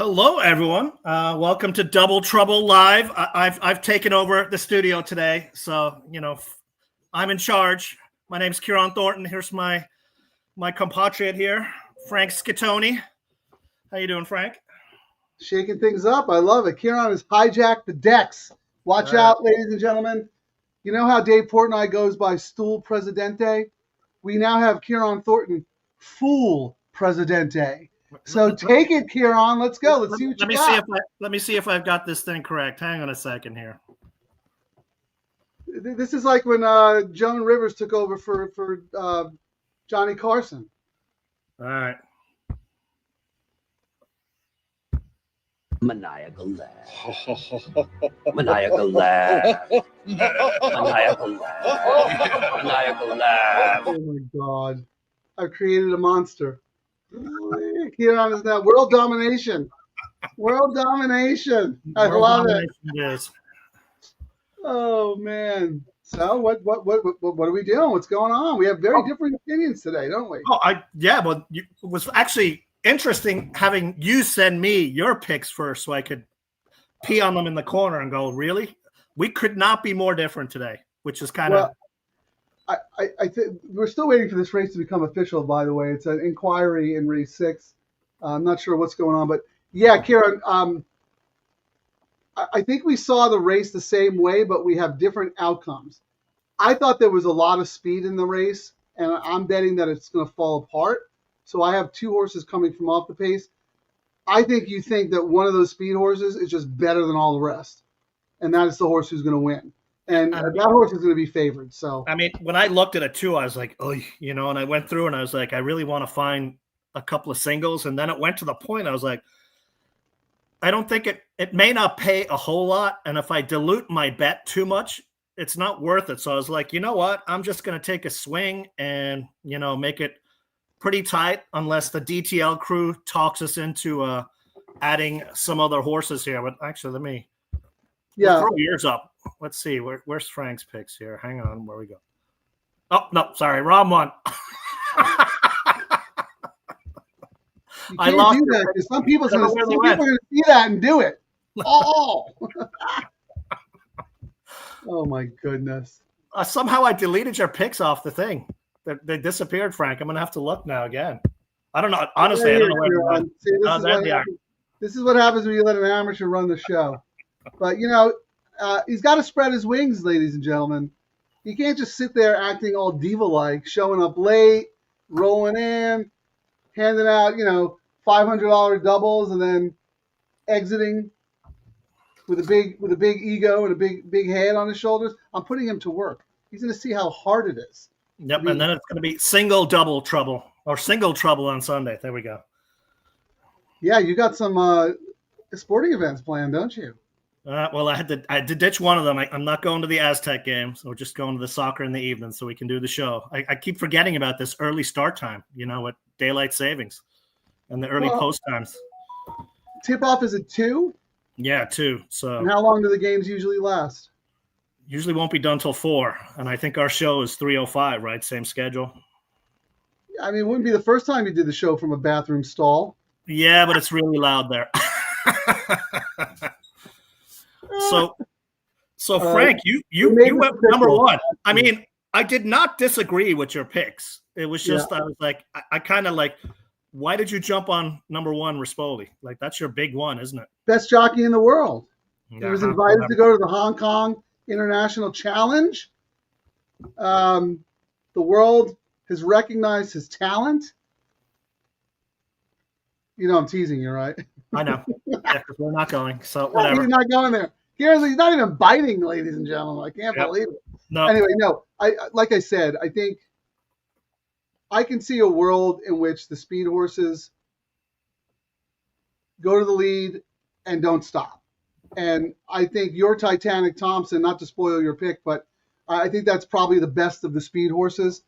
Hello, everyone. Welcome to Double Trouble Live. I've taken over the studio today, so I'm in charge. My name's Ciaran Thornton. Here's my compatriot here, Frank Schittoni. How you doing, Frank? Shaking things up. I love it. Ciaran has hijacked the decks. Watch out, ladies and gentlemen. You know how Dave Portnoy goes by Stool Presidente? We now have Ciaran Thornton, Fool Presidente. So take it, Ciaran. Let's go. Let's see what you got. Let me see if I've got this thing correct. Hang on a second here. This is like when Joan Rivers took over for Johnny Carson. All right. Maniacal laugh. Maniacal laugh. Maniacal laugh. Maniacal laugh. Oh my God. I've created a monster. Ciaran is now world domination. World domination. I love it. It is. Oh man. So what are we doing? What's going on? We have very different opinions today, don't we? Well, it was actually interesting having you send me your picks first so I could pee on them in the corner and go, really? We could not be more different today, which is kind of... I think we're still waiting for this race to become official, by the way. It's an inquiry in race 6. I'm not sure what's going on, but yeah, Ciaran, I think we saw the race the same way, but we have different outcomes. I thought there was a lot of speed in the race, and I'm betting that it's going to fall apart. So I have 2 horses coming from off the pace. I think you think that one of those speed horses is just better than all the rest. And that is the horse who's going to win. And that horse is going to be favored. So I mean, when I looked at it too, I was like, oh, and I went through and I was like, I really want to find a couple of singles. And then it went to the point I was like, I don't think it may not pay a whole lot. And if I dilute my bet too much, it's not worth it. So I was like, you know what? I'm just going to take a swing and, make it pretty tight unless the DTL crew talks us into adding some other horses here. But actually, let me throw yours up. Let's see. Where's Frank's picks here? Hang on. Where we go? Oh, no. Sorry. Wrong one. you can't do that because some people are going to see that and do it. Oh. Oh, my goodness. Somehow I deleted your picks off the thing. They disappeared, Frank. I'm going to have to look now again. I don't know. Honestly, I don't know where they are. This is what happens when you let an amateur run the show. But, he's got to spread his wings, ladies and gentlemen. He can't just sit there acting all diva-like, showing up late, rolling in, handing out, $500 doubles, and then exiting with a big ego and a big head on his shoulders. I'm putting him to work. He's going to see how hard it is. Yep, and then it's going to be single double trouble or single trouble on Sunday. There we go. Yeah, you got some sporting events planned, don't you? Well, I had to ditch one of them. I'm not going to the Aztec game, so we're just going to the soccer in the evening so we can do the show. I keep forgetting about this early start time, with daylight savings and the early post times. Tip-off is at 2? Yeah, 2. So. And how long do the games usually last? Usually won't be done till 4, and I think our show is 3:05, right? Same schedule. I mean, it wouldn't be the first time you did the show from a bathroom stall. Yeah, but it's really loud there. So Frank, you went number 1. I mean, I did not disagree with your picks. It was just I was like, I kind of like, why did you jump on number 1, Rispoli? Like that's your big one, isn't it? Best jockey in the world. He was invited to go to the Hong Kong International Challenge. The world has recognized his talent. I'm teasing you, right? I know. Yeah, we're not going. So whatever. He's not going there. He's not even biting, ladies and gentlemen. I can't believe it. No. Anyway, no. Like I said, I think I can see a world in which the speed horses go to the lead and don't stop. And I think your Titanic Thompson, not to spoil your pick, but I think that's probably the best of the speed horses.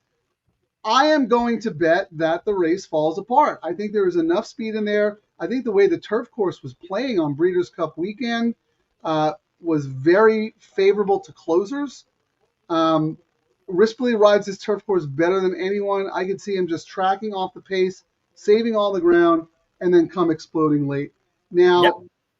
I am going to bet that the race falls apart. I think there is enough speed in there. I think the way the turf course was playing on Breeders' Cup weekend was very favorable to closers. Rispoli rides his turf course better than anyone. I could see him just tracking off the pace, saving all the ground, and then come exploding late. Now, Yep.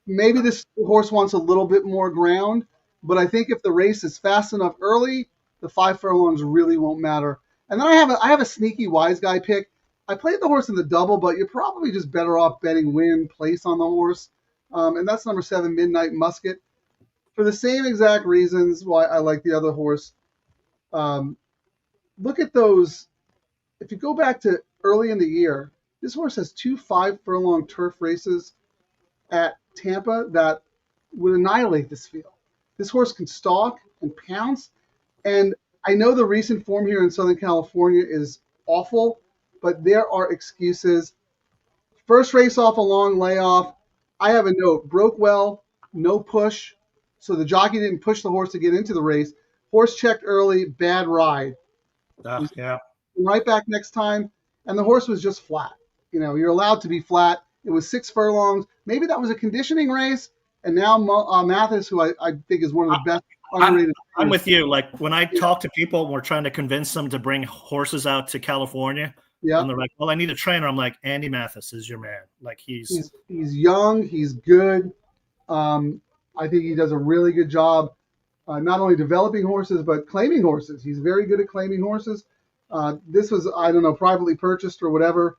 maybe this horse wants a little bit more ground, but I think if the race is fast enough early, the 5 furlongs really won't matter. And then I have a sneaky wise guy pick. I played the horse in the double, but you're probably just better off betting win place on the horse. And that's number 7, Midnight Musket. For the same exact reasons why I like the other horse. Look at those. If you go back to early in the year, this horse has 2 5-furlong turf races at Tampa that would annihilate this field. This horse can stalk and pounce. And I know the recent form here in Southern California is awful, but there are excuses. First race off a long layoff. I have a note. Broke well, no push. So the jockey didn't push the horse to get into the race. Horse checked early, bad ride. Yeah. Right back next time. And the horse was just flat. You know, you're allowed to be flat. It was 6 furlongs. Maybe that was a conditioning race. And now Mathis, who I think is one of the best underrated. I'm with you. Like when I talk to people, we're trying to convince them to bring horses out to California. Yeah. And they're like, well, I need a trainer. I'm like, Andy Mathis is your man. Like he's young. He's good. I think he does a really good job, not only developing horses, but claiming horses. He's very good at claiming horses. This was, I don't know, privately purchased or whatever.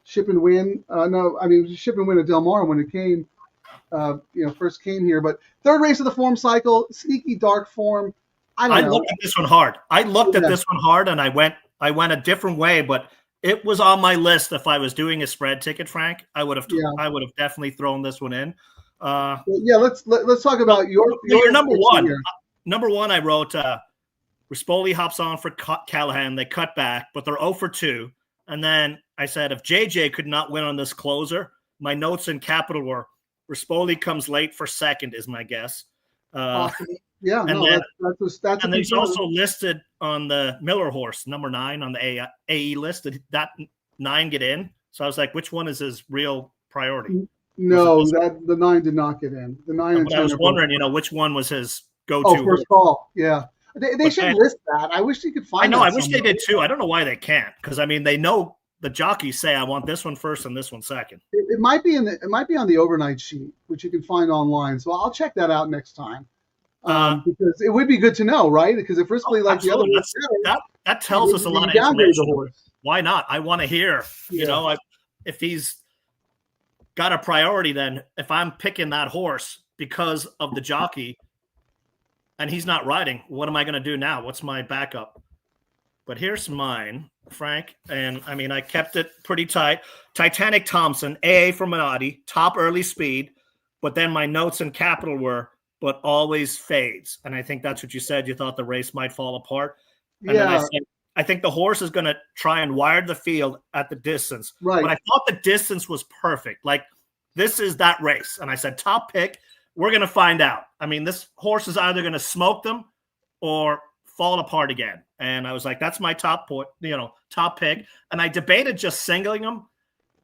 Ship and Win. Ship and Win at Del Mar when it came, first came here. But third race of the form cycle, sneaky dark form. I don't know. Looked at this one hard. I looked at this one hard, and I went a different way, but it was on my list. If I was doing a spread ticket, Frank, I would have definitely thrown this one in. Let's talk about your number one. Here. Number one, I wrote Rispoli hops on for Callahan. They cut back, but they're 0 for 2. And then I said, if JJ could not win on this closer, my notes in capital were Rispoli comes late for second is my guess. That's and he's also listed on the Miller horse, number 9 on the AE list. Did that 9 get in? So I was like, which one is his real priority? No, the 9 did not get in. The 9 and 10. I was wondering, which one was his go-to. First call. Yeah. They should list that. I wish they could find. I know. I wish they did too. I don't know why they can't. Because they know the jockeys say I want this one first and this one second. It might be on the overnight sheet, which you can find online. So I'll check that out next time. Because it would be good to know, right? Because if Rispoli the other one, that tells us a lot of information. Why not? I want to hear. If he's got a priority, then if I'm picking that horse because of the jockey. And he's not riding. What am I going to do now? What's my backup? But here's mine, Frank. And I kept it pretty tight. Titanic Thompson, AA for Minotti, top early speed. But then my notes in capital were, but always fades. And I think that's what you said. You thought the race might fall apart. And then I said, I think the horse is going to try and wire the field at the distance. Right. But I thought the distance was perfect. Like, this is that race. And I said, top pick. We're going to find out. This horse is either going to smoke them or fall apart again. And I was like, that's my top pick. And I debated just singling him.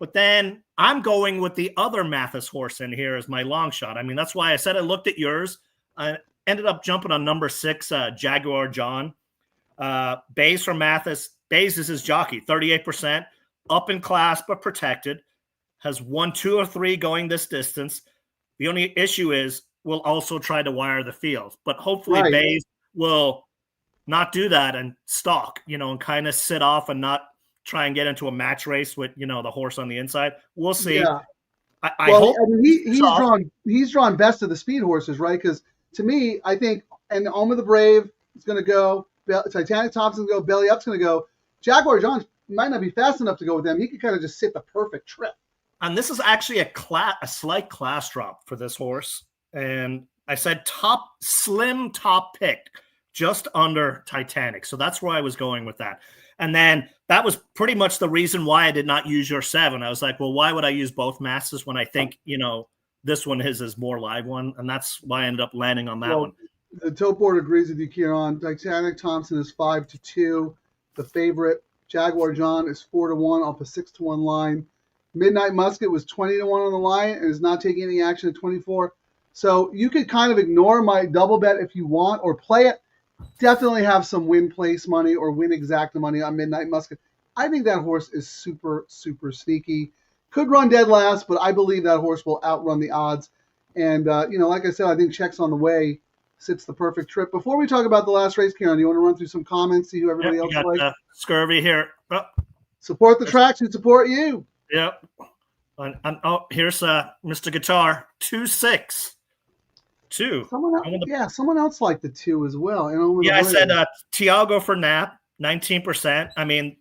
But then I'm going with the other Mathis horse in here as my long shot. That's why I said I looked at yours. I ended up jumping on number 6, Jaguar John. Bays from Mathis. Bays is his jockey, 38%. Up in class but protected. Has 1, 2, or 3 going this distance. The only issue is we'll also try to wire the field. But hopefully Bays will not do that and stalk, and kind of sit off and not try and get into a match race with, the horse on the inside. We'll see. Yeah. I hope he's drawn best of the speed horses, right? Because to me, I think, and Oma the Brave is going to go. Titanic Thompson's going to go. Belly Up's going to go. Jaguar John might not be fast enough to go with them. He could kind of just sit the perfect trip. And this is actually a slight class drop for this horse. And I said slim top pick, just under Titanic. So that's where I was going with that. And then that was pretty much the reason why I did not use your 7. I was like, well, why would I use both masters when I think, this one is more live one? And that's why I ended up landing on that one. The Tote Board agrees with you, Ciaran. Titanic Thompson is 5-2. The favorite, Jaguar John, is 4-1 off a 6-1 line. Midnight Musket was 20-1 on the line and is not taking any action at 24. So you could kind of ignore my double bet if you want, or play it. Definitely have some win place money or win exacta money on Midnight Musket. I think that horse is super, super sneaky. Could run dead last, but I believe that horse will outrun the odds. And, like I said, I think Check's on the Way sits the perfect trip. Before we talk about the last race, Ciaran, do you want to run through some comments, see who everybody else likes? Scurvy here. Oh. Support the tracks who support you. Yep. Here's Mr. Guitar 2-6. 2. Someone else liked the 2 as well. I said Tiago for Nap, 19%. I mean,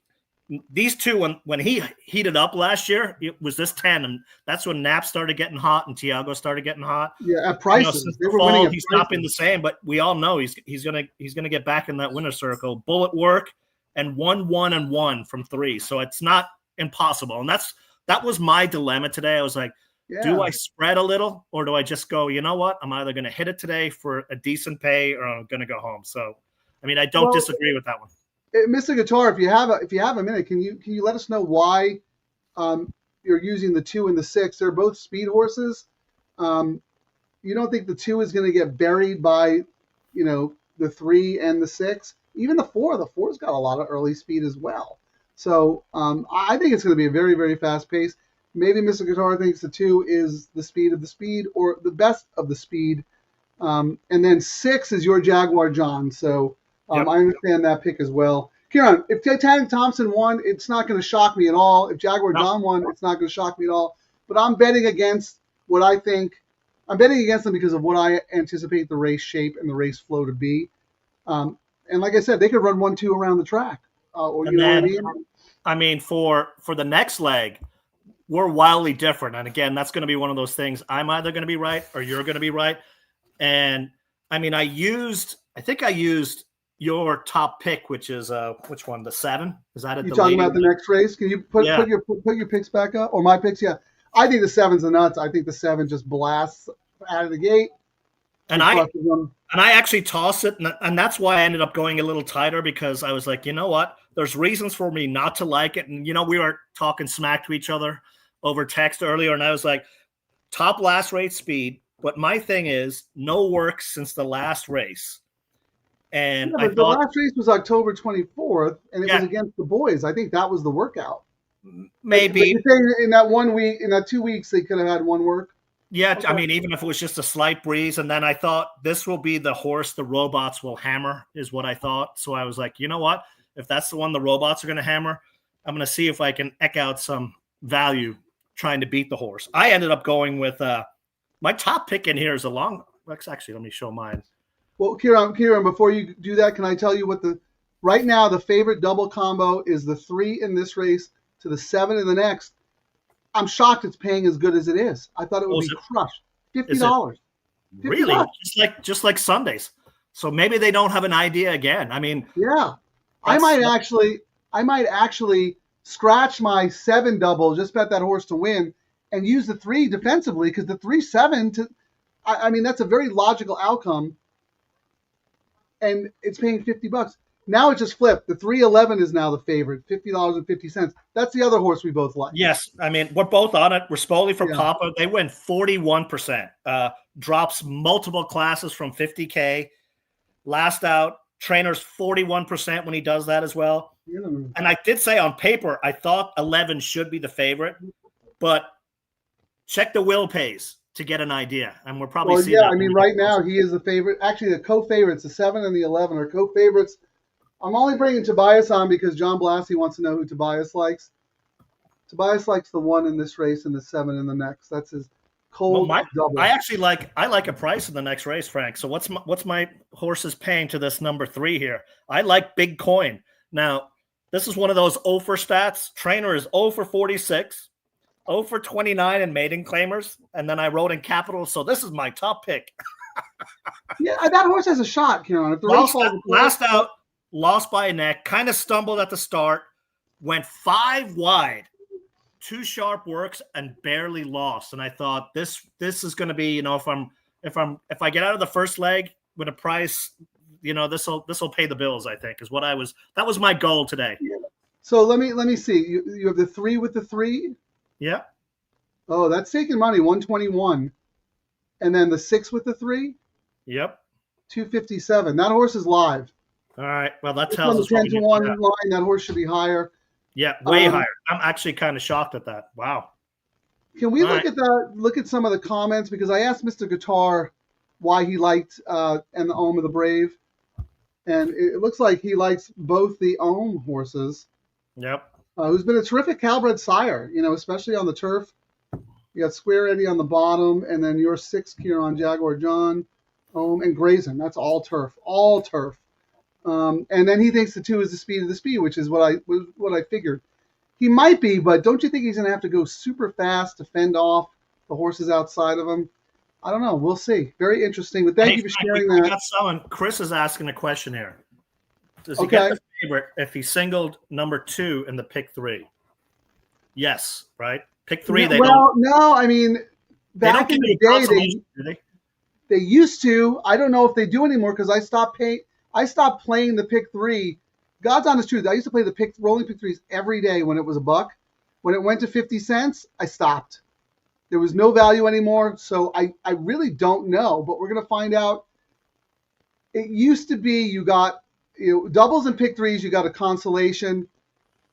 these two, when he heated up last year, it was this tandem. That's when Nap started getting hot and Tiago started getting hot. Yeah, at prices. Since the fall, he's not been the same, but we all know he's gonna get back in that winner's circle. Bullet work and 1-1-1 from 3, so it's not impossible. And that was my dilemma today. I was like, do I spread a little, or do I just go? You know what? I'm either gonna hit it today for a decent pay, or I'm gonna go home. So, I mean, I don't disagree with that one. Mr. Guitar, if you have a minute, can you let us know why you're using the 2 and the 6? They're both speed horses. You don't think the 2 is going to get buried by, the 3 and the 6? Even the 4. The 4's got a lot of early speed as well. So I think it's going to be a very, very fast pace. Maybe Mr. Guitar thinks the 2 is the speed of the speed or the best of the speed. And then 6 is your Jaguar John. So I understand that pick as well. Ciaran, if Titanic Thompson won, it's not going to shock me at all. If Jaguar John won, it's not going to shock me at all. But I'm betting against what I think. I'm betting against them because of what I anticipate the race shape and the race flow to be. And like I said, they could run 1-2 around the track. Or you know what I mean? I mean, for the next leg, we're wildly different. And again, that's going to be one of those things. I'm either going to be right or you're going to be right. And I mean, I think I used your top pick, which is which one? The 7? Is that it? You talking about the next race? Can you put your picks back up, or my picks? Yeah, I think the 7's the nuts. I think the 7 just blasts out of the gate. And I actually toss it, and that's why I ended up going a little tighter, because I was like, you know what? There's reasons for me not to like it, and we were talking smack to each other over text earlier, and I was like, top last race speed. But my thing is, no work since the last race. And the last race was October 24th, and it was against the boys. I think that was the workout. Maybe. But you're saying in that 1 week, in that 2 weeks, they could have had one work? Yeah, okay. I mean, even if it was just a slight breeze. And then I thought this will be the horse the robots will hammer, is what I thought. So I was like, you know what? If that's the one the robots are going to hammer, I'm going to see if I can eke out some value trying to beat the horse. I ended up going with my top pick in here is actually, let me show mine. Well, Ciaran, before you do that, can I tell you what right now the favorite double combo is the 3 in this race to the 7 in the next. I'm shocked it's paying as good as it is. I thought it would be crushed. $50. Really? Just like Sundays. So maybe they don't have an idea again. I mean, yeah. I might actually scratch my 7 double, just bet that horse to win, and use the 3 defensively, because the 3-7 I mean, that's a very logical outcome. And it's paying $50. Now it just flipped. The 311 is now the favorite, $50.50. That's the other horse we both like. Yes, I mean, we're both on it. We're Spoli for Papa. They win 41%. Drops multiple classes from 50K. Last out, trainers 41% when he does that as well. Yeah. And I did say on paper, I thought 11 should be the favorite, but check the will pays to get an idea, and we're probably seeing that. I mean, right now he is the favorite. Actually, the co-favorites, the 7 and the 11, are co-favorites. I'm only bringing Tobias on because John Blassie wants to know who Tobias likes. Tobias likes the 1 in this race and the 7 in the next. That's his cold double. I actually like a price in the next race, Frank. So what's my horses paying to this number 3 here? I like Big Coin. Now, this is one of those 0 for stats. Trainer is 0 for 46. 0 for 29 in maiden claimers, and then I wrote in capital. So this is my top pick. Yeah, that horse has a shot, Ciaran. Last out, lost by a neck, kind of stumbled at the start, went 5 wide, 2 sharp works, and barely lost. And I thought this is going to be, if I get out of the first leg with a price, this will pay the bills. I think that was my goal today. Yeah. So let me see. You have the 3 with the 3. Yeah. Oh, that's taking money, 121. And then the 6 with the 3? Yep. 257. That horse is live. All right. Well, that tells us 10-1 line. That horse should be higher. Yeah, way higher. I'm actually kind of shocked at that. Wow. Can we All look right. at that? Look at some of the comments, because I asked Mr. Guitar why he liked and the Ohm of the Brave, and it looks like he likes both the Ohm horses. Yep. Who's been a terrific Calbred sire, especially on the turf. You got Square Eddie on the bottom, and then your 6 Ciaran, Jaguar John, Ohm, and Grazen. That's all turf, all turf. And then he thinks the 2 is the speed of the speed, which is what I figured. He might be, but don't you think he's going to have to go super fast to fend off the horses outside of him? I don't know. We'll see. Very interesting. But thank you for sharing we that. got someone. Chris is asking a question here. Does he get the favorite if he singled number 2 in the pick 3? Yes, right? Pick 3. No. I mean, back in the day, they used to. I don't know if they do anymore, because I stopped playing the pick 3. God's honest truth. I used to play the rolling pick 3s every day when it was $1. When it went to 50 cents, I stopped. There was no value anymore, so I really don't know. But we're going to find out. It used to be you got doubles and pick 3s. You got a consolation.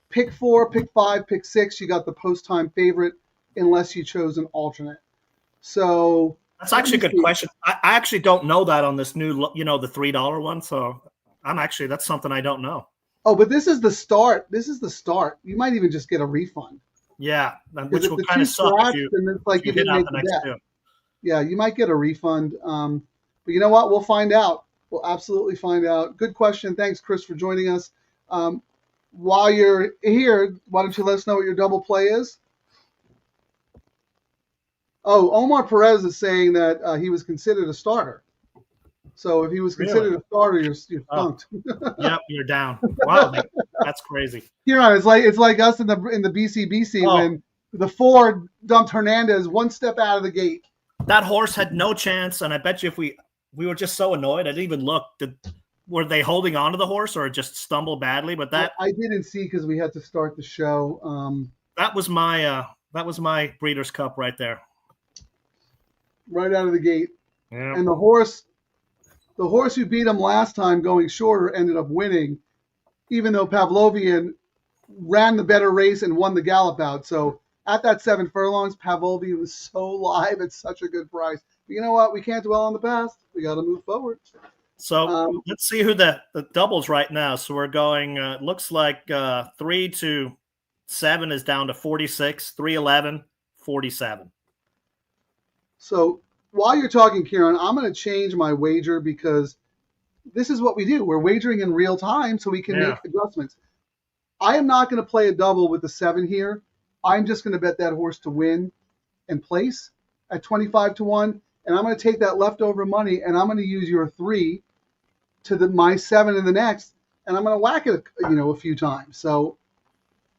Pick 4, pick 5, pick 6. You got the post-time favorite, unless you chose an alternate. So that's actually a good question. I actually don't know that on this new, the $3 one. So that's something I don't know. Oh, but this is the start. You might even just get a refund. Yeah, which will kind of suck if you hit out the next 2. Yeah, you might get a refund. But you know what? We'll find out. We'll absolutely find out. Good question. Thanks, Chris, for joining us. While you're here, why don't you let us know what your double play is? Oh, Omar Perez is saying that he was considered a starter. So if he was considered a starter, you're funked. Yep, you're down. Wow, that's crazy. Ciaran, it's like us in the BCBC when the Ford dumped Hernandez one step out of the gate. That horse had no chance, and I bet you if we were just so annoyed, I didn't even look. Were they holding on to the horse or just stumbled badly? But that I didn't see, because we had to start the show. That was my Breeders' Cup right there. Right out of the gate. Yeah. And the horse who beat him last time going shorter ended up winning, even though Pavlovian ran the better race and won the gallop out. So at that 7 furlongs, Pavlovian was so live at such a good price. But you know what? We can't dwell on the past. We got to move forward. So let's see who the doubles right now. So we're going, looks like 3 to 7 is down to 46, 3-11, 47. So while you're talking, Ciaran, I'm going to change my wager, because this is what we do. We're wagering in real time, so we can make adjustments. I am not going to play a double with the 7 here. I'm just going to bet that horse to win and place at 25 to 1. And I'm going to take that leftover money, and I'm going to use your 3 to my 7 in the next, and I'm going to whack it, a few times. So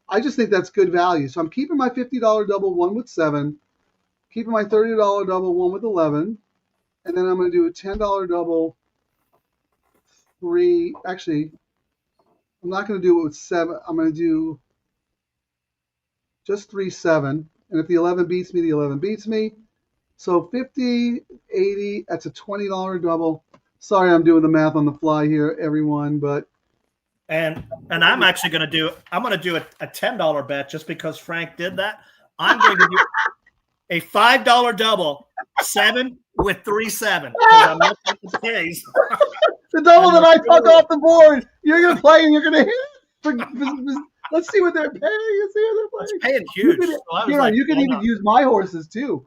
I just think that's good value. So I'm keeping my $50 double 1 with 7, keeping my $30 double 1 with 11, and then I'm going to do a $10 double 3. Actually, I'm not going to do it with 7. I'm going to do just 3, 7. And if the 11 beats me, the 11 beats me. So 50, 80, that's a $20 double. Sorry, I'm doing the math on the fly here, everyone, but and I'm actually going to do a $10 bet just because Frank did that. I'm going to do a $5 double 7 with 3-7 because I'm looking at the pays. The double that I took off the board. You're going to play and you're going to hit. Let's see what they're paying. Let's see what they're paying. It's paying huge. You can even use my horses too.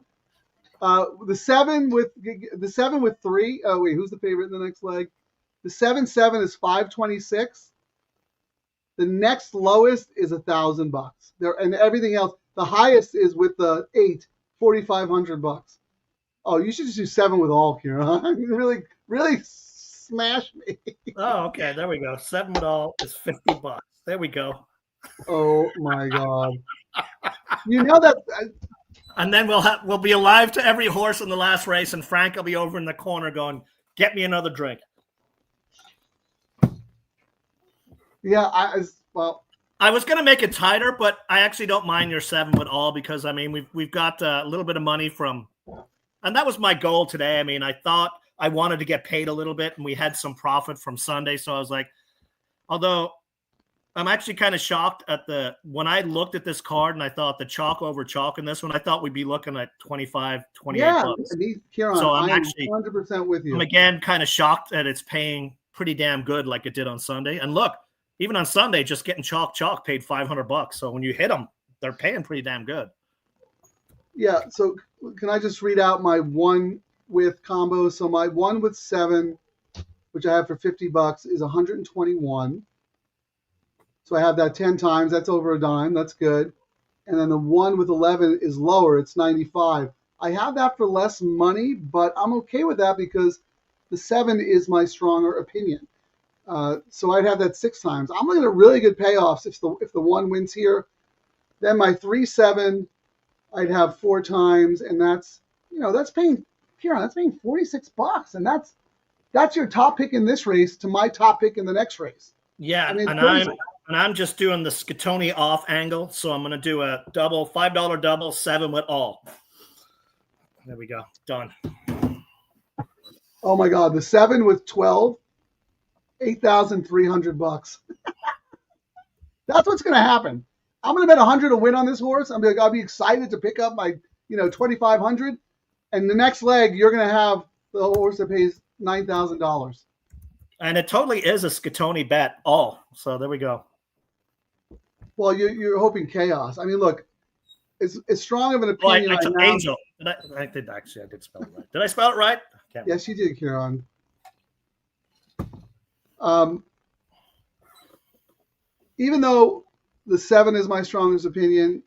The 7 with 3. Oh wait, who's the favorite in the next leg? The 7-7 is $526. The next lowest is $1,000 there, and everything else. The highest is with the 8, $4,500. Oh, you should just do 7 with all, Ciaran. You really smash me. Oh, okay. There we go. 7 with all is $50. There we go. Oh my God. You know that. And then we'll be alive to every horse in the last race, and Frank will be over in the corner going, "Get me another drink." Yeah, I was going to make it tighter, but I actually don't mind your 7 with all because I mean we've got a little bit of money from, and that was my goal today. I mean, I thought I wanted to get paid a little bit, and we had some profit from Sunday, so I was like, although I'm actually kind of shocked at when I looked at this card and I thought the chalk over chalk in this one, I thought we'd be looking at 25, 28 bucks. Ciaran, So I'm I am actually 100% with you. I'm again kind of shocked that it's paying pretty damn good like it did on Sunday. And look, even on Sunday, just getting chalk paid $500. So when you hit them, they're paying pretty damn good. Yeah. So can I just read out my one with combos? So my one with 7, which I have for $50, is 121. So I have that 10 times. That's over a dime. That's good. And then the one with 11 is lower. It's 95. I have that for less money, but I'm okay with that because the 7 is my stronger opinion. So I'd have that 6 times. I'm looking at really good payoffs if the one wins here. Then my 3-7, I'd have 4 times, and that's paying Ciaran. That's paying $46, and that's your top pick in this race to my top pick in the next race. Yeah, I mean, and I'm just doing the Scatoni off angle, so I'm going to do a double, $5 double, 7 with all. There we go, done. Oh my God, the 7 with 12, $8,300. That's what's going to happen. I'm going to bet 100 to win on this horse. I'll be excited to pick up my 2,500, and the next leg you're going to have the horse that pays $9,000. And it totally is a Scatoni bet, all. So there we go. Well, you're hoping chaos. I mean, look, it's strong of an opinion. I took Angel. I did spell it right. Did I spell it right? Yes, you did, Ciaran. Even though the 7 is my strongest opinion,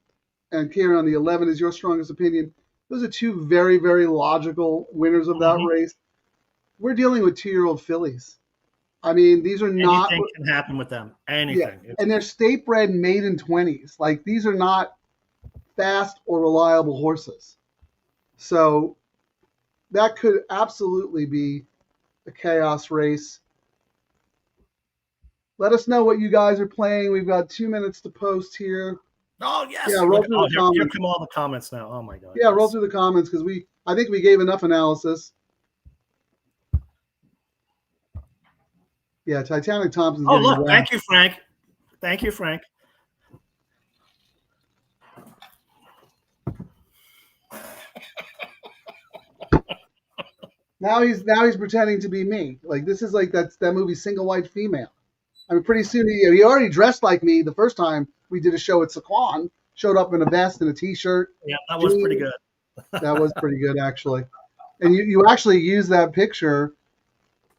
and Ciaran, the 11 is your strongest opinion, those are 2 very, very logical winners of that race. We're dealing with 2-year-old fillies. I mean, these are not. Anything can happen with them. Anything. Yeah. And they're state bred maiden 20s. Like, these are not fast or reliable horses. So that could absolutely be a chaos race. Let us know what you guys are playing. We've got 2 minutes to post here. Oh, yes. Yeah, roll through the comments. Here come all the comments now. Oh, my God. Yeah, roll through the comments because I think we gave enough analysis. Yeah, Titanic Thompson's Oh, getting look. whacked. Thank you, Frank. Thank you, Frank. Now he's pretending to be me. Like, this is like that movie Single White Female. I mean, pretty soon he already dressed like me the first time we did a show at Saquon. Showed up in a vest and a T-shirt. Yeah, that was pretty good. That was pretty good, actually. And you actually used that picture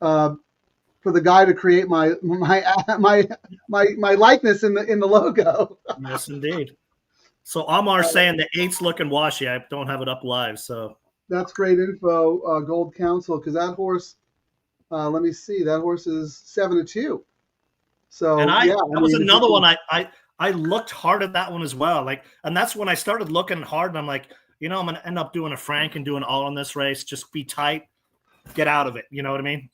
for the guy to create my likeness in the logo. Yes, indeed. So Amar's saying the 8's looking washy. I don't have it up live, so. That's great info, Gold Council, because that horse, let me see, that horse is 7-2. So, and that was another one. I looked hard at that one as well. Like, and that's when I started looking hard, and I'm like, I'm going to end up doing a Frank and doing all in this race. Just be tight, get out of it. You know what I mean?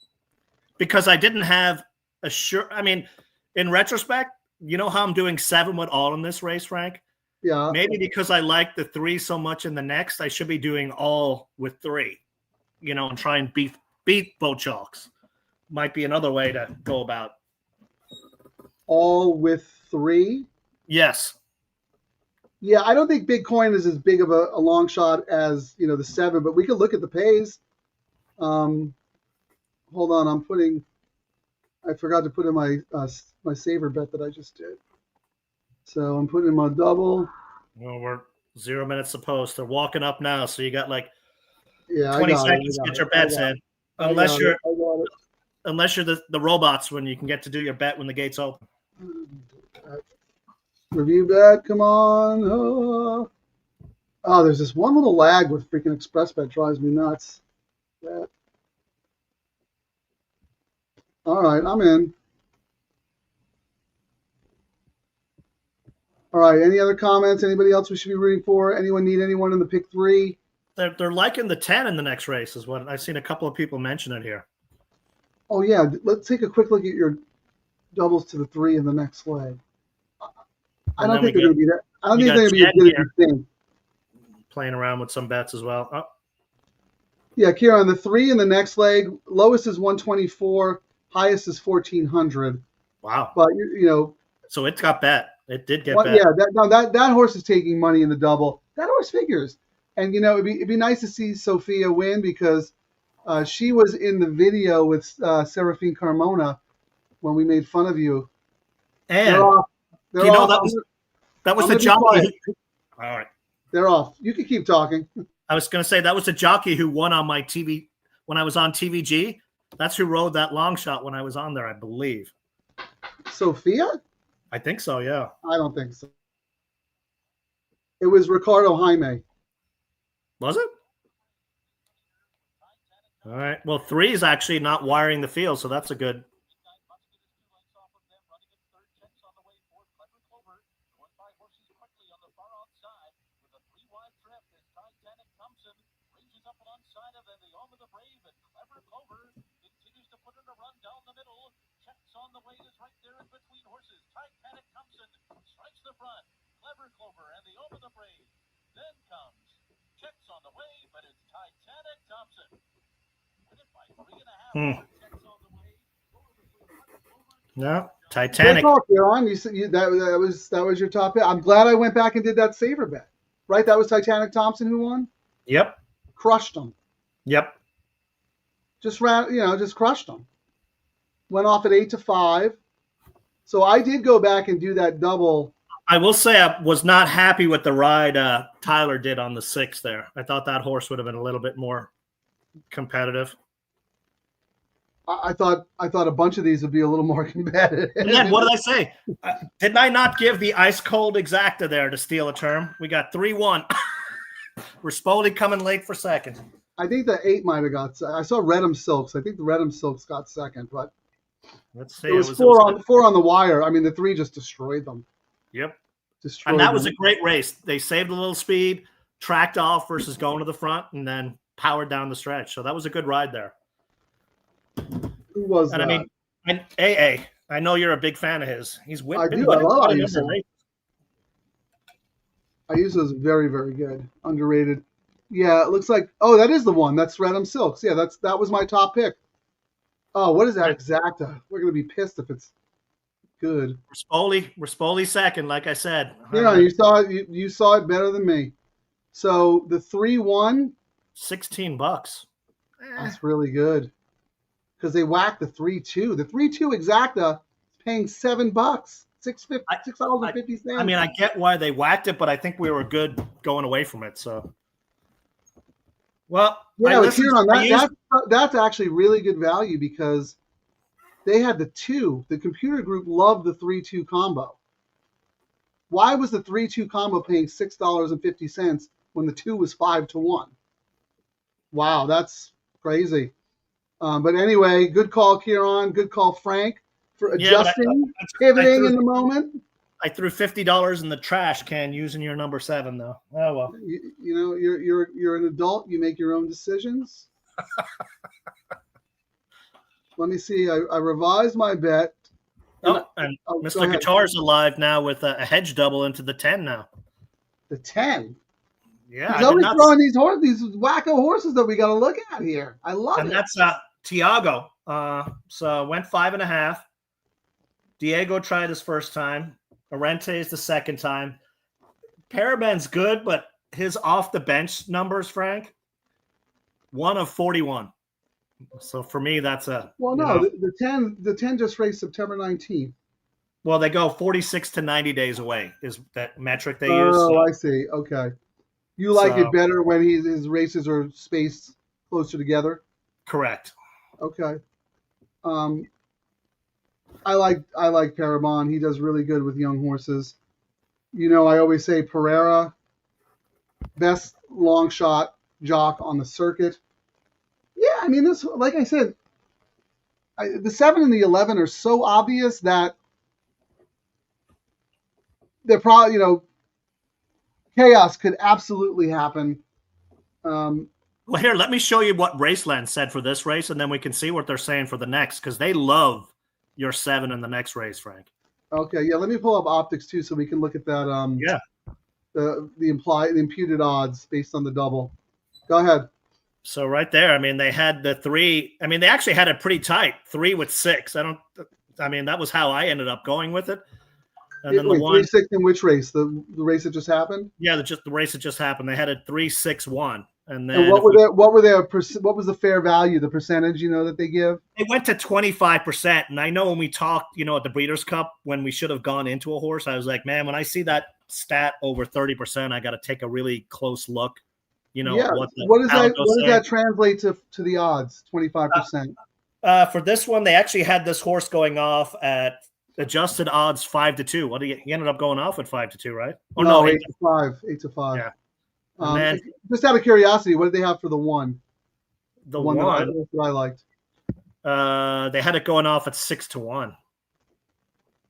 Because I didn't have a sure. I mean, in retrospect, you know how I'm doing 7 with all in this race, Frank? Yeah. Maybe because I like the 3 so much in the next, I should be doing all with 3, and try and beat both chalks. Might be another way to go about. All with 3? Yes. Yeah, I don't think Bitcoin is as big of a long shot as, the 7, but we could look at the pays. Hold on, I forgot to put in my saver bet that I just did. So I'm putting in my double. Well, we're 0 minutes to post. They're walking up now, so you got 20 seconds to get your bets in. Unless you're the robots when you can get to do your bet when the gates open. Review bet, come on. Oh, there's this one little lag with freaking Express Bet, drives me nuts. Bet. All right, I'm in. All right, any other comments? Anybody else we should be rooting for? Anyone need anyone in the pick 3? They're liking the 10 in the next race is what I've seen a couple of people mention it here. Oh, yeah. Let's take a quick look at your doubles to the 3 in the next leg. I don't think they're going to be that. I don't think they're going to be as good as you think. Playing around with some bets as well. Oh. Yeah, Ciaran, the 3 in the next leg, lowest is 124, highest is 1,400. Wow. But, So it got bet. It did get Well, bet. yeah, that horse is taking money in the double. That horse figures. And, you know, it'd be nice to see Sophia win because she was in the video with Serafine Carmona when we made fun of you. And They're off. you know that was the jockey. All right. They're off. You can keep talking. I was going to say that was the jockey who won on my TV when I was on TVG. That's who rode that long shot when I was on there, I believe. Sophia? I think so, yeah. I don't think so. It was Ricardo Jaime. Was it? All right. Well, 3 is actually not wiring the field, so that's a good. No, Titanic. Good talk, Ciaran. You said that was your top pick. I'm glad I went back and did that saver bet. Right, that was Titanic Thompson who won. Yep. Crushed him. Yep. Just crushed him. Went off at 8-5. So I did go back and do that double. I will say I was not happy with the ride Tyler did on the 6 there. I thought that horse would have been a little bit more competitive. I thought a bunch of these would be a little more competitive. And then what did I say? Didn't I not give the ice cold exacta there to steal a term? We got 3-1. Rispoli coming late for second. I think the 8 might have got. I saw Redham Silks. I think the Redham Silks got second, but let's see. It was 4 on the wire. I mean, the 3 just destroyed them. Yep. Destroyed and that them. was a great race. They saved a little speed, tracked off versus going to the front, and then powered down the stretch. So that was a good ride there. Who was and that? I mean, AA. I know you're a big fan of his. He's with. I do. I love Ayuso. Ayuso is very, very good. Underrated. Yeah, it looks like. Oh, that is the one. That's Redham Silks. Yeah, that was my top pick. Oh, what is that exacta? We're gonna be pissed if it's good. Rispoli second, like I said. Yeah, you saw it better than me. So the 3-1, $16. That's really good. Because they whacked the 3-2. The 3-2 exacta is paying $7, $6.50. I mean, I get why they whacked it, but I think we were good going away from it. So, well, yeah, that's actually really good value because they had the 2. The computer group loved the 3-2 combo. Why was the 3-2 combo paying $6.50 when the 2 was 5-1? Wow, that's crazy. But anyway, good call, Ciaran. Good call, Frank, for adjusting, pivoting in the moment. I threw $50 in the trash can using your number 7, though. Oh well. You know, you're an adult. You make your own decisions. Let me see. I revised my bet. And Mr. Guitar's alive now with a hedge double into the 10 now. The 10. Yeah, he's always throwing these wacko horses that we got to look at here. I love it. And that's Tiago. So went 5.5. Diego tried his first time. Arente is the second time. Paraben's good, but his off the bench numbers, Frank, 1 of 41. So for me, that's a the 10 just raced September 19th. Well, they go 46 to 90 days away is that metric they use. Oh, I see. Okay. You like it better when his races are spaced closer together? Correct. Okay. I like Parabon. He does really good with young horses. You know, I always say Pereira, best long shot jock on the circuit. Yeah, I mean, this, like I said, the 7 and the 11 are so obvious that they're probably, you know, chaos could absolutely happen. Well, here, let me show you what Raceland said for this race, and then we can see what they're saying for the next, because they love your 7 in the next race, Frank. Okay, yeah, let me pull up optics too, so we can look at that. The imputed odds based on the double. Go ahead. So right there, I mean, they had the 3. I mean, they actually had it pretty tight, 3 with 6. I mean, that was how I ended up going with it. And then Wait, the one, 3-6 in which race? The race that just happened? yeah, the race that just happened. They had a 3-6-1, and And then what was the fair value, the percentage, that they give? it went to 25%. And I know when we talked, at the Breeders' Cup, when we should have gone into a horse, I was like, man, when I see that stat over 30%, I got to take a really close look. Yeah. What What does that translate to the odds? 25%. For this one, they actually had this horse going off at adjusted odds 5-2. What he ended up going off at 5-2, right? Oh no, 8-5. 8-5. Yeah. And then, just out of curiosity, what did they have for the one? The one that I liked. They had it going off at 6-1.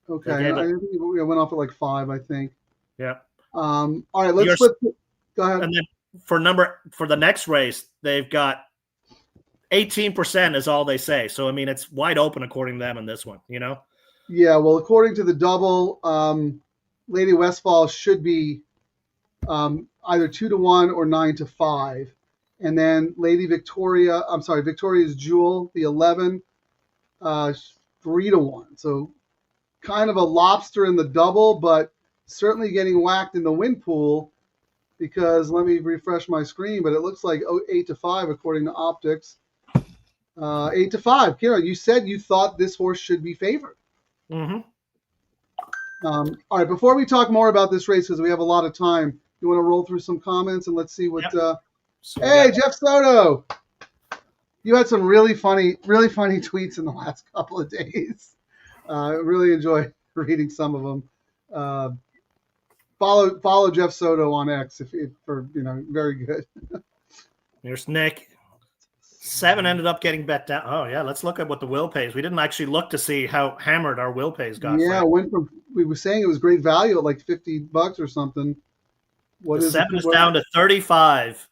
Okay, I think it went off at like 5, I think. Yeah. All right, let's flip. Go ahead. And then for the next race, they've got 18% is all they say. So I mean, it's wide open according to them in this one. Yeah. Well, according to the double, Lady Westfall should be either 2-1 or 9-5, and then Victoria's Jewel, the 11, 3-1. So kind of a lobster in the double, but certainly getting whacked in the win pool, because let me refresh my screen, but it looks like 8-5 according to optics. 8-5. Ciaran, you said you thought this horse should be favored. Mm-hmm. All right, before we talk more about this race, because we have a lot of time, you want to roll through some comments and let's see what. Yep. Hey, Jeff Soto, you had some really funny tweets in the last couple of days. I really enjoy reading some of them. Follow Jeff Soto on X very good. Here's Nick. 7 ended up getting bet down. Oh yeah, let's look at what the will pays. We didn't actually look to see how hammered our will pays got. Yeah, we were saying it was great value at like $50 or something. What is 7 is down to 35.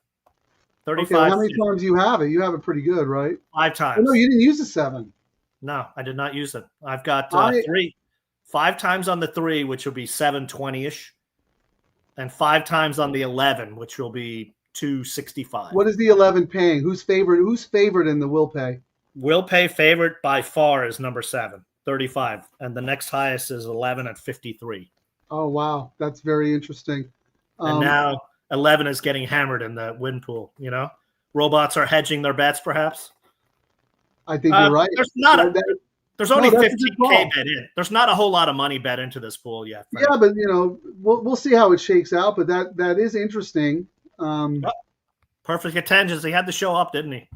35. Okay, well, how many times do you have it? You have it pretty good, right? 5 times. Oh, no, you didn't use the 7. No, I did not use it. I've got 5 times on the 3, which will be 720-ish, and 5 times on the 11, which will be 265. What is the 11 paying? Who's favored in the will pay? Will pay favorite by far is number 7, 35, and the next highest is 11 at 53. Oh wow, that's very interesting. And now 11 is getting hammered in the win pool. Robots are hedging their bets, perhaps. I think you're right. There's only 15K bet in. There's not a whole lot of money bet into this pool yet. Frank. Yeah, but we'll see how it shakes out. But that is interesting. Perfect attention. He had to show up, didn't he?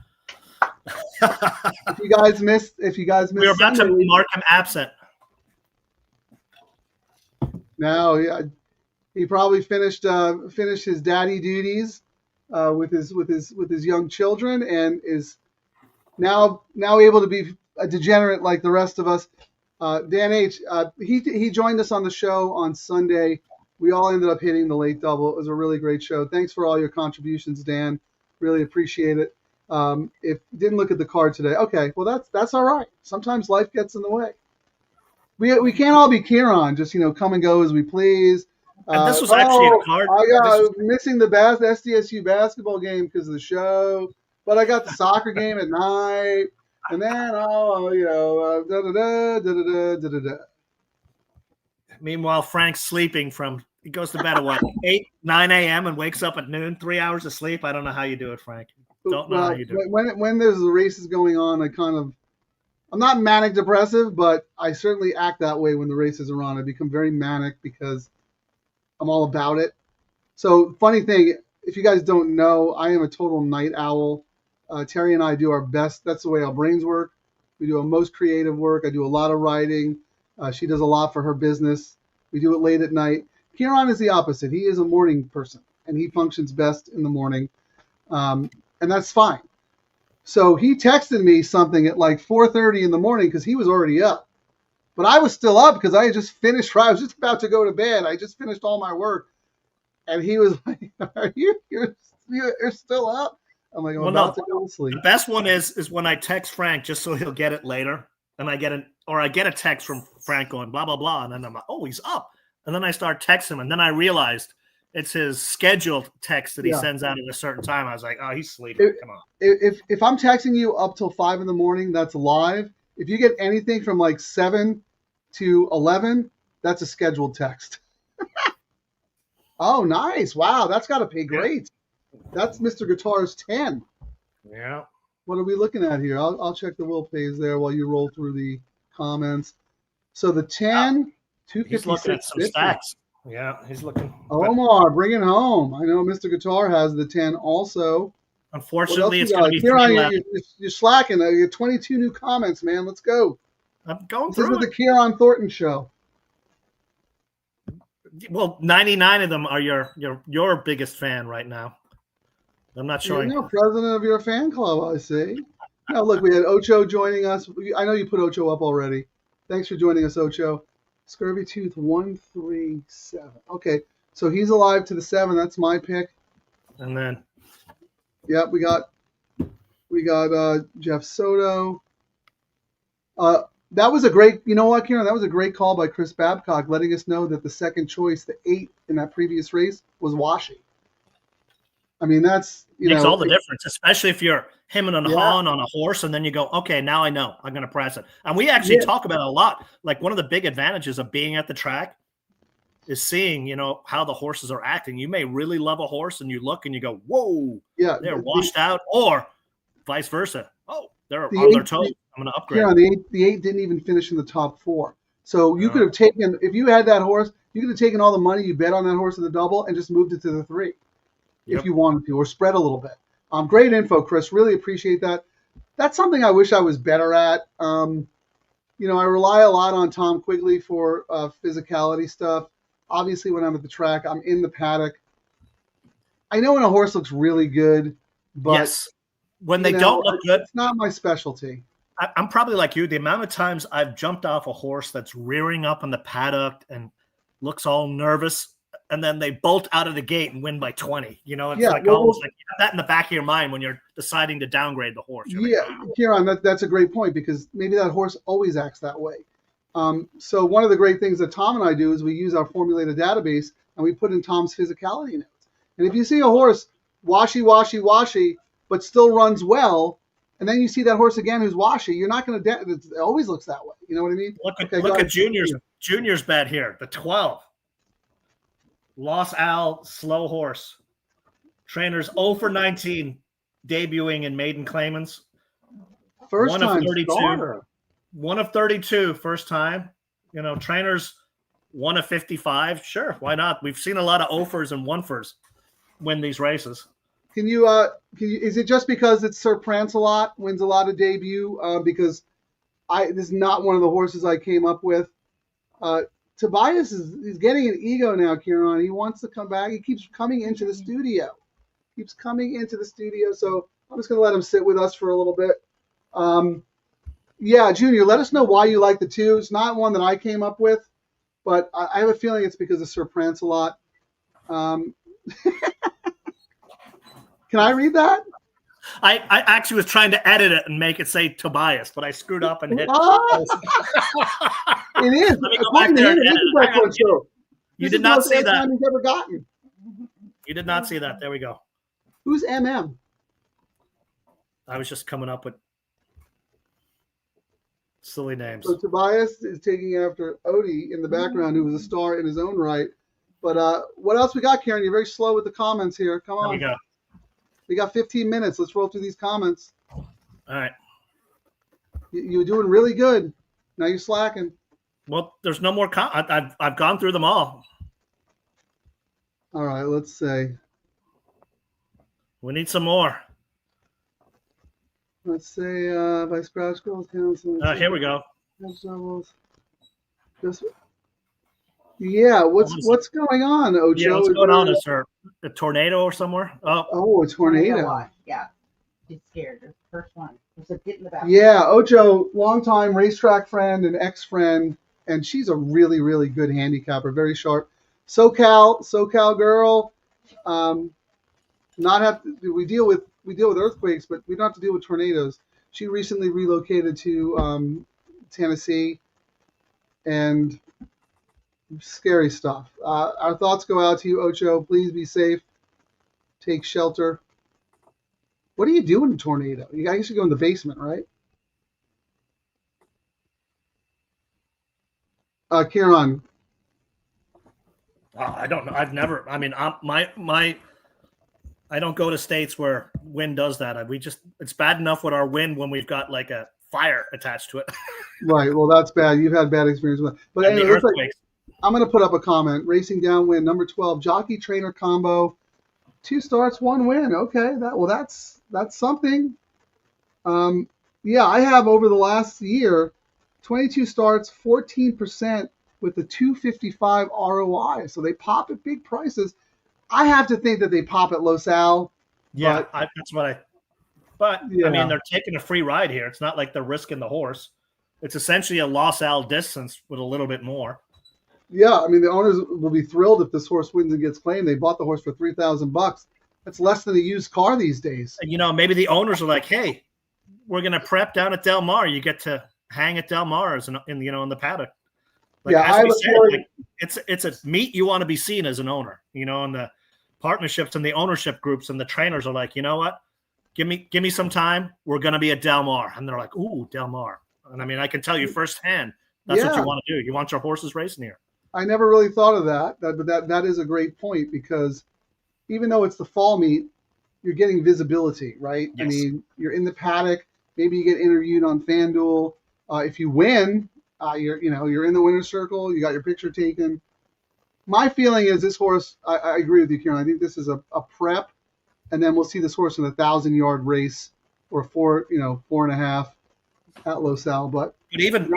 If you guys missed, we were about to mark him absent. No, yeah, he probably finished his daddy duties with his young children, and is now able to be a degenerate like the rest of us. Dan H. He joined us on the show on Sunday. We all ended up hitting the late double. It was a really great show. Thanks for all your contributions, Dan. Really appreciate it. If you didn't look at the card today, okay, well that's all right. Sometimes life gets in the way. We can't all be Ciaran, just come and go as we please. And this was actually a card. I was missing the SDSU basketball game because of the show, but I got the soccer game at night, and then Meanwhile, Frank's sleeping he goes to bed at what, 9 a.m. and wakes up at noon, 3 hours of sleep. I don't know how you do it, Frank. Don't know how you do it. When there's the races going on, I'm not manic depressive, but I certainly act that way when the races are on. I become very manic because I'm all about it. So funny thing, if you guys don't know, I am a total night owl. Terry and I do our best. That's the way our brains work. We do our most creative work. I do a lot of writing. She does a lot for her business. We do it late at night. Ciaran is the opposite. He is a morning person, and he functions best in the morning, and that's fine. So he texted me something at like 4:30 in the morning because he was already up. But I was still up because I had just finished. I was just about to go to bed. I just finished all my work. And he was like, you're still up? I'm like, I'm about to go to sleep. The best one is when I text Frank just so he'll get it later. And I get a text from Frank going, blah, blah, blah. And then I'm like, oh, he's up. And then I start texting him. And then I realized it's his scheduled text that he sends out at a certain time. I was like, oh, he's sleeping. Come on. If I'm texting you up till 5 in the morning, that's live. If you get anything from like 7 to 11, That's a scheduled text. Oh, nice. Wow, that's got to pay great. That's Mr. Guitar's 10. Yeah. What are we looking at here? I'll check the will pays there while you roll through the comments. So the 10, He's looking at some 256.50. stacks. Yeah, he's looking. Omar, bring it home. I know Mr. Guitar has the 10 also. Unfortunately, it's What going else to we be got? three Ciaran, left. you're slacking. You got 22 new comments, man. Let's go. I'm going This is through the it. Ciaran Thornton show. Well, 99 of them are your biggest fan right now. I'm not showing. You're president of your fan club, I see. Now, look, we had Ocho joining us. I know you put Ocho up already. Thanks for joining us, Ocho. Scurvy Tooth 137. Okay, so he's alive to the 7. That's my pick. And then, Yep, we got Jeff Soto. That was a great, you know what, Ciaran? That was a great call by Chris Babcock, letting us know that the second choice, the 8 in that previous race, was Washi. I mean, that's, makes all the difference, especially if you're hemming and Yeah. hawing on a horse, and then you go, okay, now I know I'm going to press it. And we actually talk about it a lot. Like, one of the big advantages of being at the track is seeing, how the horses are acting. You may really love a horse, and you look and you go, whoa, they're washed out, or vice versa. Oh, they're on their toes. I'm going to upgrade. Yeah, the 8 didn't even finish in the top 4. So you could have taken, if you had that horse, you could have taken all the money you bet on that horse in the double and just moved it to the 3 if you wanted to, or spread a little bit. Great info, Chris. Really appreciate that. That's something I wish I was better at. I rely a lot on Tom Quigley for physicality stuff. Obviously, when I'm at the track, I'm in the paddock. I know when a horse looks really good, but yes, when they don't look good, it's not my specialty. I'm probably like you. The amount of times I've jumped off a horse that's rearing up in the paddock and looks all nervous, and then they bolt out of the gate and win by 20. It's almost like you have that in the back of your mind when you're deciding to downgrade the horse. You're like, wow. Ciaran, that's a great point, because maybe that horse always acts that way. So one of the great things that Tom and I do is we use our formulated database and we put in Tom's physicality notes. And if you see a horse washy, but still runs well, and then you see that horse again who's washy, you're not going to. It always looks that way. You know what I mean? Look at Junior's bet here. The 12. Los Al slow horse. Trainers 0 for 19, debuting in maiden claimants. First 1 time of 32. starter. 1 of 32, first time. Trainers 1 of 55. Sure, why not? We've seen a lot of offers and one-fers win these races. Can you? Is it just because it's Sir Prancelot wins a lot of debut? Because this is not one of the horses I came up with. Tobias is getting an ego now, Ciaran. He wants to come back. He keeps coming into the studio. So I'm just going to let him sit with us for a little bit. Junior, let us know why you like the 2. It's not one that I came up with, but I have a feeling it's because of Sir Prancelot. Can I read that? I actually was trying to edit it and make it say Tobias, but I screwed up and hit. It is. Let me go back there and edit it. You did not see that. He's ever gotten. You did not see that. There we go. Who's MM? I was just coming up with silly names. So Tobias is taking after Odie in the background, who was a star in his own right. But what else we got, Ciaran? You're very slow with the comments here. Come on. There we go. We got 15 minutes. Let's roll through these comments. All right. You're doing really good. Now you're slacking. Well, there's no more. I've gone through them all. All right. Let's say. We need some more. Let's say by Scratch Girls Council. Here we go. Yeah. What's going on, Ocho? Yeah, what's going on? Is there a tornado or somewhere? Oh, a tornado. Yeah. She's scared. It's the first one. It's a get in the back. Yeah, Ocho, longtime racetrack friend and ex-friend, and she's a really, really good handicapper, very sharp. SoCal girl. We deal with earthquakes, but we don't have to deal with tornadoes. She recently relocated to Tennessee, and scary stuff. Our thoughts go out to you, Ocho. Please be safe. Take shelter. What do you do in a tornado? You guys should go in the basement, right? Ciaran, I don't know. I've never. I mean, I don't go to states where wind does that. It's bad enough with our wind when we've got like a fire attached to it. Right. Well, that's bad. You've had bad experience with it. But And the anyway, earthquakes. I'm going to put up a comment. Racing Downwind, number 12, jockey trainer combo, 2 starts, 1 win. Okay, that's something. Yeah, I have over the last year, 22 starts, 14% with the 255 ROI. So they pop at big prices. I have to think that they pop at Los Al. Yeah, that's what I. But Yeah. I mean, they're taking a free ride here. It's not like they're risking the horse. It's essentially a Los Al distance with a little bit more. Yeah, I mean, the owners will be thrilled if this horse wins and gets claimed. They bought the horse for $3,000. That's less than a used car these days. And, maybe the owners are like, "Hey, we're gonna prep down at Del Mar. You get to hang at Del Mar's in the paddock." Like, Yeah, as we said, it's a meet you want to be seen as an owner. And the partnerships and the ownership groups and the trainers are like, you know what? Give me some time. We're gonna be at Del Mar, and they're like, "Ooh, Del Mar." And I mean, I can tell you firsthand, that's what you want to do. You want your horses racing here. I never really thought of that, but that is a great point, because even though it's the fall meet, you're getting visibility, right? Yes. I mean, you're in the paddock. Maybe you get interviewed on FanDuel. If you win, you're in the winner's circle. You got your picture taken. My feeling is this horse. I agree with you, Ciaran. I think this is a prep, and then we'll see this horse in a 1,000-yard race or 4.5 at Los Al. But even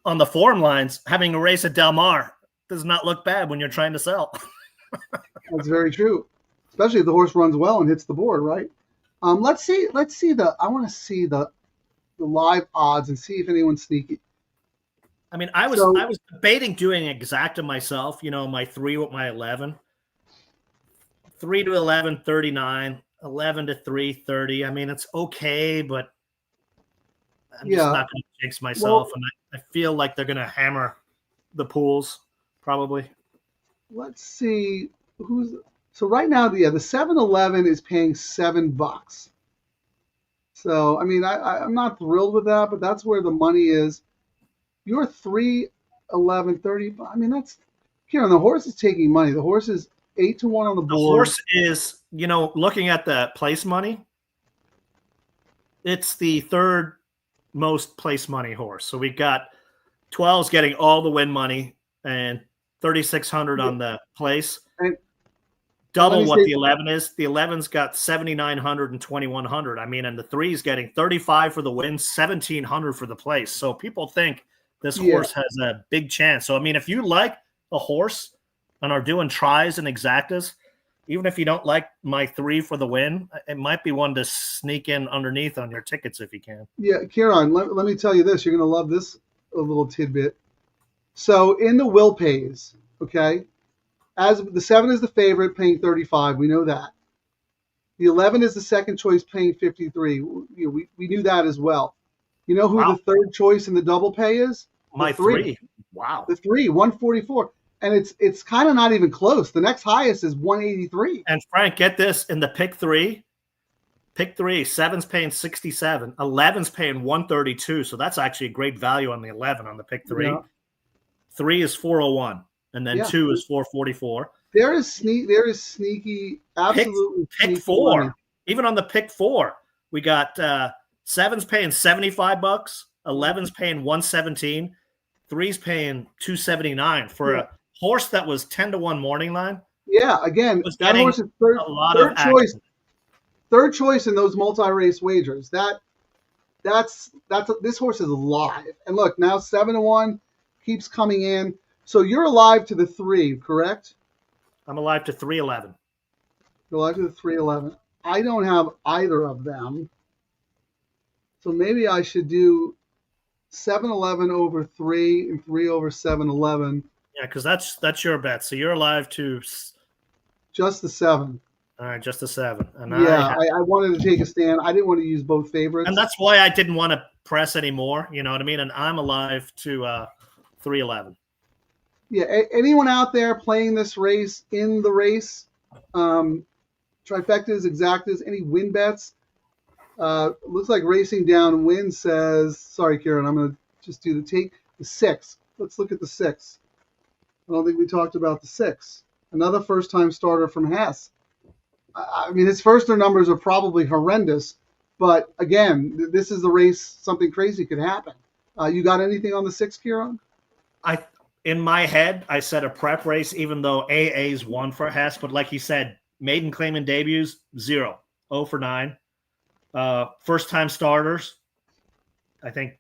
on the form lines, having a race at Del Mar does not look bad when you're trying to sell. That's very true, especially if the horse runs well and hits the board, right? Let's see I want to see the live odds and see if anyone's sneaky. I mean, I was debating doing exacta myself, my 3 with my 11. 3 to 11, 39, 11 to 3, 30. I mean, it's okay, but I'm just not going to jinx myself. And I feel like they're going to hammer the pools, probably. Let's see so right now, the 7-11 is paying $7. So, I mean, I'm not thrilled with that, but that's where the money is. Your 3, 11, 30. I mean, that's, Ciaran, the horse is taking money. The horse is 8-1 on the board. The horse is, looking at the place money, it's the 3rd most place money horse. So we got 12's getting all the win money and 3,600 on the place. And double what the 11 is. The 11's got 7,900 and 2,100. I mean, and the 3's getting 35 for the win, 1,700 for the place. So people think this horse has a big chance. So, I mean, if you like a horse and are doing tries and exactas, even if you don't like my 3 for the win, it might be one to sneak in underneath on your tickets if you can. Yeah, Ciaran, let me tell you this. You're going to love this little tidbit. So in the will pays, okay, as the 7 is the favorite, paying 35. We know that. The 11 is the second choice, paying 53. We knew that as well. You know who the third choice in the double pay is? My 3. Wow. The 3, 144. And it's kind of not even close. The next highest is 183. And Frank, get this, in the pick 3, 7's paying 67, 11's paying 132. So that's actually a great value on the 11 on the pick 3. Yeah. 3 is 401, and then 2 is 444. There is sneaky, absolutely pick 4. Money. Even on the pick 4, we got 7's paying $75, 11's paying 117, 3's paying 279 for a horse that was 10-1 morning line. Yeah, again, that horse is third choice in those multi-race wagers. This horse is live. And look, now 7-1 keeps coming in. So you're alive to the 3, correct? I'm alive to 311. You're alive to the 311. I don't have either of them. So maybe I should do 7-11 over 3 and 3 over 7-11. Yeah, because that's your bet. So you're alive to just the 7. All right, just the 7. And I wanted to take a stand. I didn't want to use both favorites. And that's why I didn't want to press anymore. You know what I mean? And I'm alive to 311. Yeah, anyone out there playing this race, in the race, trifectas, exactas, any win bets? Looks like Racing Downwind says, sorry, Ciaran, I'm going to just do the 6. Let's look at the 6. I don't think we talked about the 6. Another first-time starter from Hess. I mean, his first numbers are probably horrendous, but again, this is the race. Something crazy could happen. You got anything on the 6, Ciaran? In my head, I said a prep race, even though AA's 1 for Hess, but like you said, maiden claim and debuts 0 for 9. First time starters, I think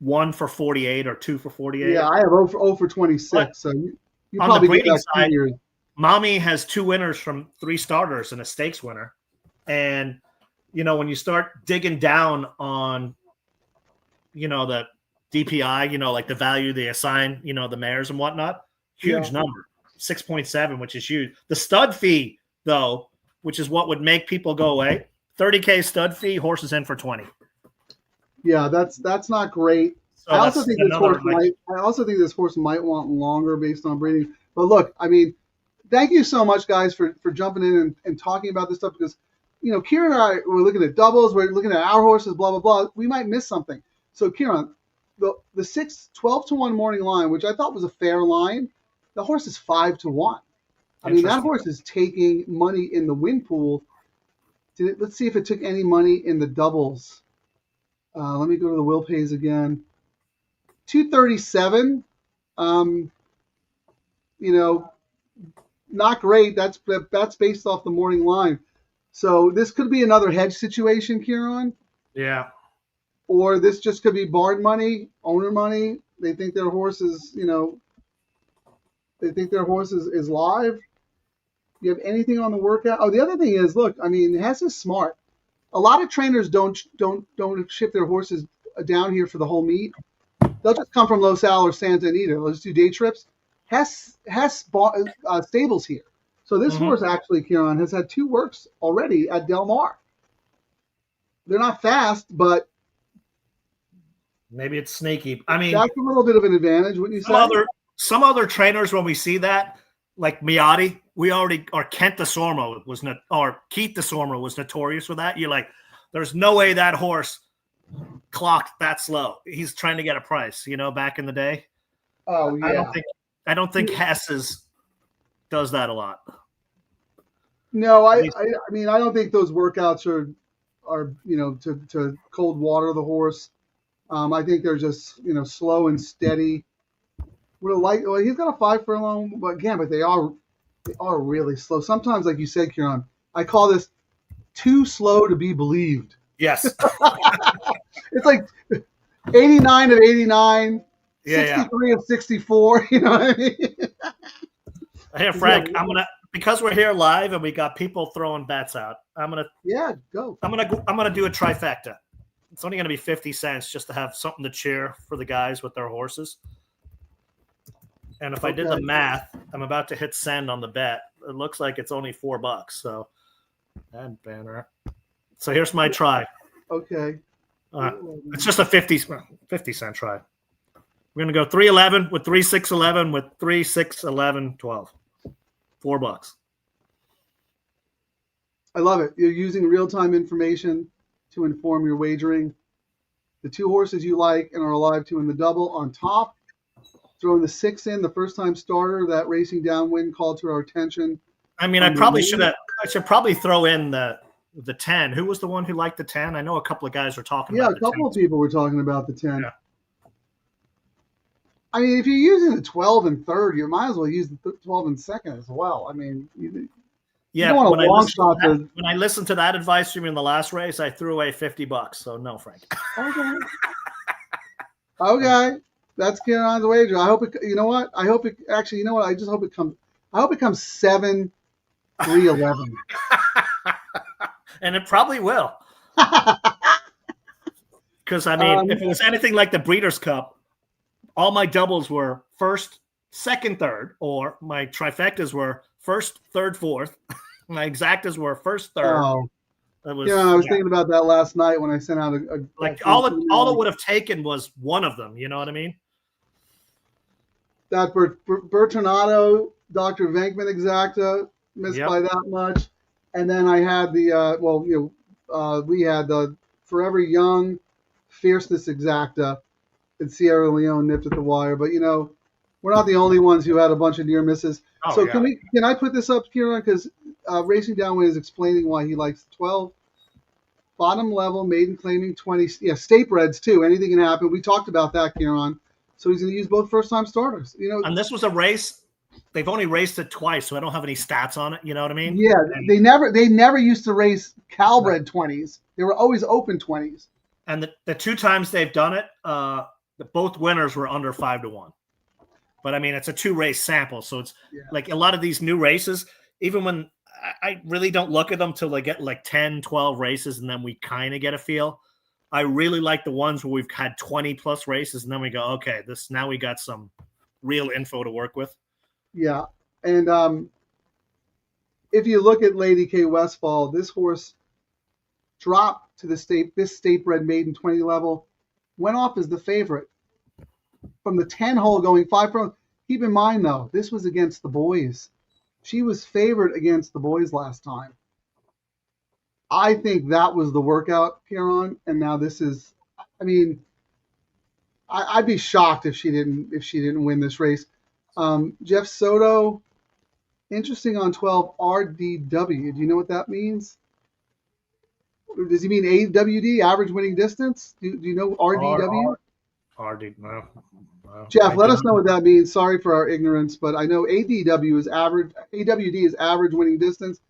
1 for 48 or 2 for 48. Yeah, I have 0 for 26. But so you on probably the breeding side, years. Mommy has 2 winners from 3 starters and a stakes winner. And, when you start digging down on, the DPI, like the value they assign, the mares and whatnot, huge number, 6.7, which is huge. The stud fee, though, which is what would make people go away, 30K stud fee, horses in for 20. Yeah, that's not great. So I also think this horse might want longer based on breeding. But look, I mean, thank you so much, guys, for jumping in and talking about this stuff because, Ciaran and I were looking at doubles, we're looking at our horses, blah, blah, blah. We might miss something. So, Ciaran, the 6, 12-1 morning line, which I thought was a fair line, the horse is 5-1. I mean, that horse is taking money in the win pool. Let's see if it took any money in the doubles. Let me go to the will pays again. 237. Not great. That's based off the morning line. So this could be another hedge situation, Ciaran. Yeah. Or this just could be barn money, owner money. They think their horse is, is live. You have anything on the workout? Oh, the other thing is, look, I mean, Hess is smart. A lot of trainers don't ship their horses down here for the whole meet. They'll just come from Los Al or Santa Anita. They'll just do day trips. Hess stables here. So this horse actually, Ciaran, has had 2 works already at Del Mar. They're not fast, but maybe it's sneaky. I mean, that's a little bit of an advantage, wouldn't you say? Some other trainers, when we see that, like Miotti, or Kent DeSormo or Keith DeSormo was notorious for that. You're like, there's no way that horse clocked that slow. He's trying to get a price, back in the day. Oh yeah. I don't think Hess does that a lot. No, I mean, I don't think those workouts are to cold water the horse. I think they're just slow and steady. He's got a 5 furlong, but they are really slow. Sometimes, like you said, Ciaran, I call this too slow to be believed. Yes. It's like 89 of 89, 63 of 64. You know what I mean? Hey, Frank, because we're here live and we got people throwing bets out. Go. I'm gonna do a trifecta. It's only gonna be 50 cents just to have something to cheer for the guys with their horses. And if I did the math, I'm about to hit send on the bet. It looks like it's only $4. So that banner. So here's my try. Okay. It's just a 50 cent try. We're gonna go 311 with 3611 with 3611 12. $4. I love it. You're using real-time information to inform your wagering. The 2 horses you like and are alive to in the double on top. Throwing the 6 in, the first-time starter, that racing downwind called to our attention. I mean, I should probably throw in the 10. Who was the one who liked the 10? I know a couple of guys were talking about a couple of people were talking about the 10. Yeah. I mean, if you're using the 12 and third, you might as well use the 12 and second as well. I mean, you don't want a long shot. When I listened to that advice from you in the last race, I threw away $50. So no, Frank. Okay. Okay. That's Ciaran's wager. I hope it. You know what? I hope it. Actually, you know what? I just hope it comes. I hope it comes 7-3-11. And it probably will. Because I mean, if it was anything like the Breeders' Cup, all my doubles were first, second, third, or my trifectas were first, third, fourth. My exactas were first, third. Oh. I was thinking about that last night when I sent out all it would have taken was one of them. You know what I mean? That Bertinato, Dr. Venkman exacta missed by that much, and then I had the we had the Forever Young Fierceness exacta, and Sierra Leone nipped at the wire. But when we're not the only ones who had a bunch of near misses. Oh, So yeah. can I put this up, Ciaran? Because Racing Downwind is explaining why he likes 12. Bottom level, maiden claiming 20. Yeah, state breds too. Anything can happen. We talked about that, Ciaran. So he's going to use both first-time starters. You know, And this was a race. They've only raced it twice, so I don't have any stats on it. You know what I mean? yeah, they never used to race Calbred 20s. They were always open 20s. And the 2 times they've done it, both winners were under 5-1. But I mean, it's a 2-race sample, so it's like a lot of these new races. Even when I really don't look at them till they get like 10, 12 races, and then we kind of get a feel. I really like the ones where we've had 20 plus races, and then we go, okay, now we got some real info to work with. Yeah, and if you look at Lady K Westfall, this horse dropped to this state bred maiden 20 level, went off as the favorite from the 10 hole going 5 from. Keep in mind though, this was against the boys. She was favored against the boys last time. I think that was the workout, Ciaran, and now this is. I mean, I'd be shocked if she didn't win this race. Jeff Soto, interesting on 12 RDW. Do you know what that means? Does he mean AWD, average winning distance? Do you know RDW? RD, no. Jeff, let us know what that means. Sorry for our ignorance, but I know ADW is average. AWD is average winning distance.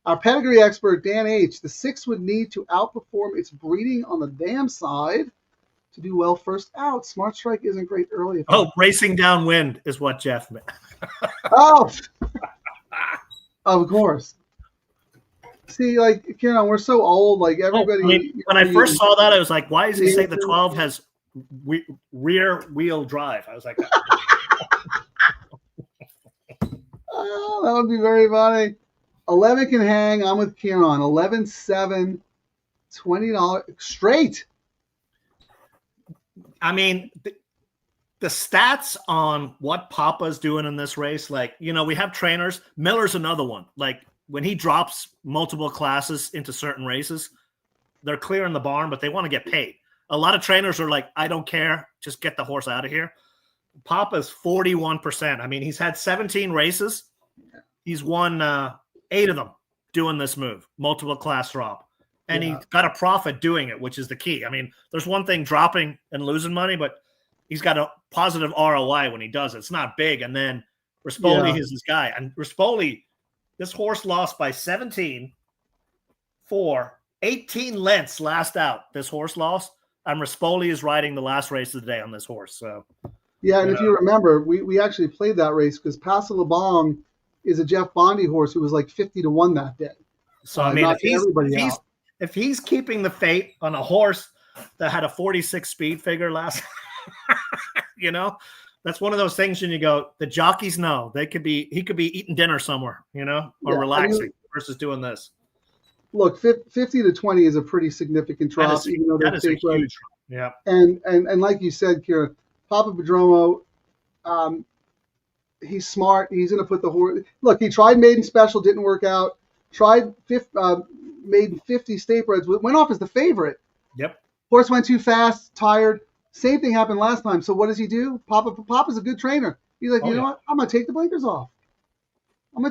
Our pedigree expert, Dan H., the 6 would need to outperform its breeding on the dam side to do well first out. Smart Strike isn't great early. Oh, Racing Downwind is what Jeff meant. Oh, of course. See, like, Ciaran, we're so old. Like, everybody. I mean, when I first saw that, I was like, why does he say the 12 has rear wheel drive? I was like, oh, that would be very funny. 11 can hang. I'm with Ciaran. 11-7, $20 straight. I mean, the stats on what Papa's doing in this race, like, you know, we have trainers. Miller's another one. Like, when he drops multiple classes into certain races, they're clearing the barn, but they want to get paid. A lot of trainers are like, I don't care. Just get the horse out of here. Papa's 41%. I mean, he's had 17 races. He's won 8 of them doing this move, multiple class drop. And he got a profit doing it, which is the key. I mean, there's one thing dropping and losing money, but he's got a positive ROI when he does it. It's not big. And then Rispoli is his guy. And Rispoli, this horse lost by 17 for 18 lengths last out. This horse lost. And Rispoli is riding the last race of the day on this horse. So, yeah, and if you remember, we actually played that race because Paso Labong is a Jeff Bondi horse who was like 50-1 that day. So I mean, if he's keeping the fate on a horse that had a 46 speed figure last, you know, that's one of those things when you go, the jockeys know he could be eating dinner somewhere, you know, or relaxing versus doing this. Look, 50-20 is a pretty significant drop, even though they're fake huge. Yeah. And like you said, Ciaran, Papa Padromo, he's smart. He's going to put the horse. Look, he tried maiden special, didn't work out. Tried maiden 50 state breds, went off as the favorite. Yep. Horse went too fast, tired. Same thing happened last time. So what does he do? Papa's a good trainer. He's like, you know what? I'm going to take the blinkers off. I'm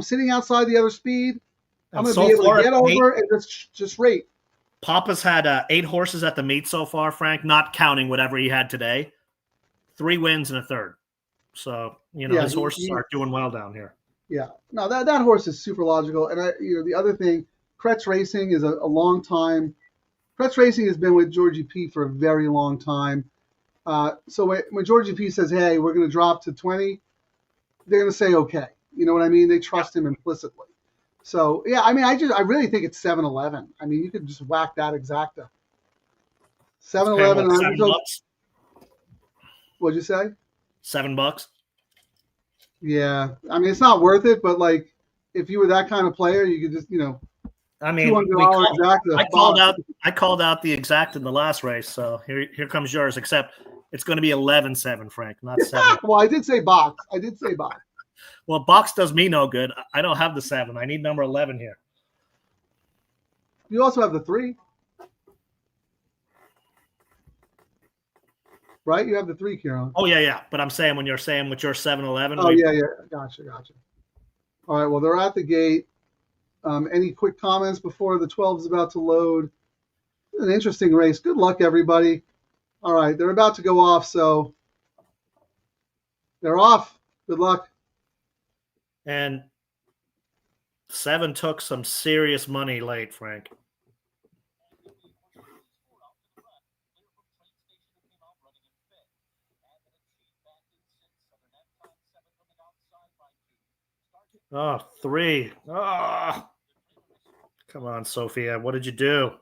sitting outside the other speed. I'm going to be able to get over and just rate. Papa's had 8 horses at the meet so far, Frank, not counting whatever he had today. 3 wins and a third. So, you know, his horses are doing well down here. Yeah. No, that horse is super logical. And, the other thing, Kretz Racing is a long time. Kretz Racing has been with Georgie P for a very long time. So when Georgie P says, hey, we're going to drop to 20, they're going to say, okay. You know what I mean? They trust him implicitly. So, yeah, I mean, I really think it's 7-11. I mean, you could just whack that exacta. 7-11. $7. What'd you say? $7. Yeah. I mean, it's not worth it, but, like, if you were that kind of player, you could just, you know. I mean, I called out the exact in the last race, so here comes yours, except it's going to be 11-7, Frank, not 7. Well, I did say box. Well, box does me no good. I don't have the 7. I need number 11 here. You also have the 3. right? You have the 3, Ciaran. Oh, yeah. But I'm saying when you're saying with your 7-Eleven. Oh, yeah. Gotcha. All right, well, they're at the gate. Any quick comments before the 12 is about to load? An interesting race. Good luck, everybody. All right, they're about to go off, so they're off. Good luck. And 7 took some serious money late, Frank. Oh, 3. Oh, come on, Sophia. What did you do?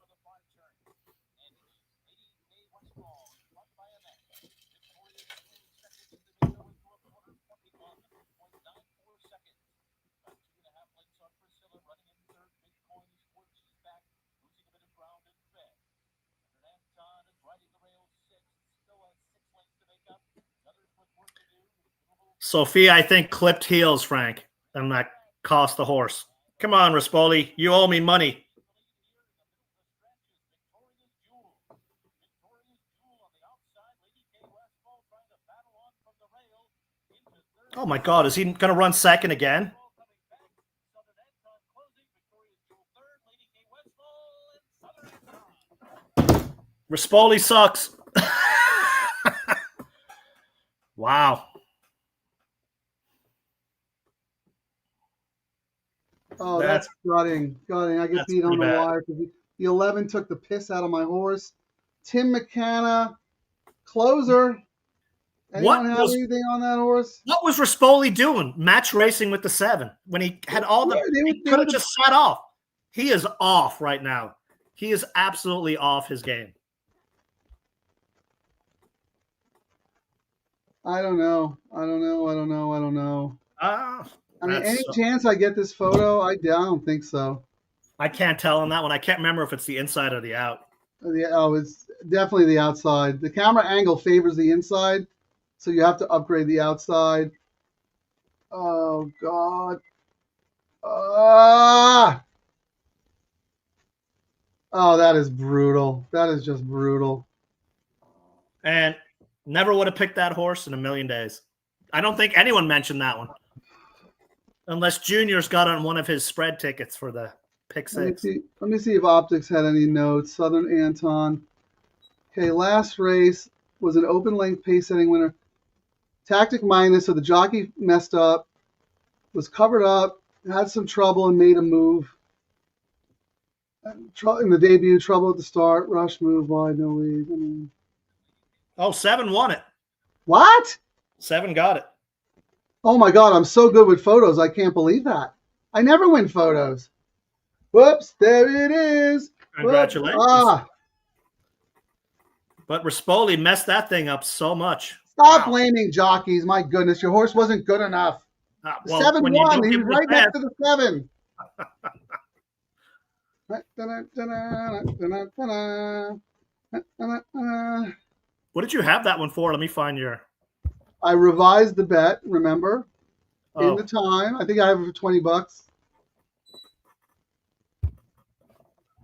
Sophia, I think, clipped heels, Frank, and that cost the horse. Come on, Rispoli. You owe me money. Oh, my God. Is he going to run second again? Rispoli sucks. Wow. Oh, that's gutting. I get beat on the wire because the 11 took the piss out of my horse. Tim McKenna, closer. Anyone have anything on that horse? What was Rispoli doing? Match racing with the 7 when he had all the. He could have just sat off. He is off right now. He is absolutely off his game. I don't know. I mean, any chance I get this photo? I don't think so. I can't tell on that one. I can't remember if it's the inside or the out. It's definitely the outside. The camera angle favors the inside, so you have to upgrade the outside. Oh, God. Oh, that is brutal. That is just brutal. And never would have picked that horse in a million days. I don't think anyone mentioned that one. Unless Junior's got on one of his spread tickets for the pick 6. Let me see if Optics had any notes. Southern Anton. Okay, last race was an open length pace setting winner. Tactic minus, so the jockey messed up, was covered up, had some trouble and made a move. In the debut, trouble at the start, rush move, wide, no lead. 7 won it. What? 7 got it. Oh my God, I'm so good with photos. I can't believe that. I never win photos. Whoops, there it is. Congratulations. Ah. But Rispoli messed that thing up so much. Stop blaming jockeys. My goodness, your horse wasn't good enough. The 7 won. He was right next to the 7. What did you have that one for? Let me find your. I revised the bet, remember? In the time. I think I have it for $20.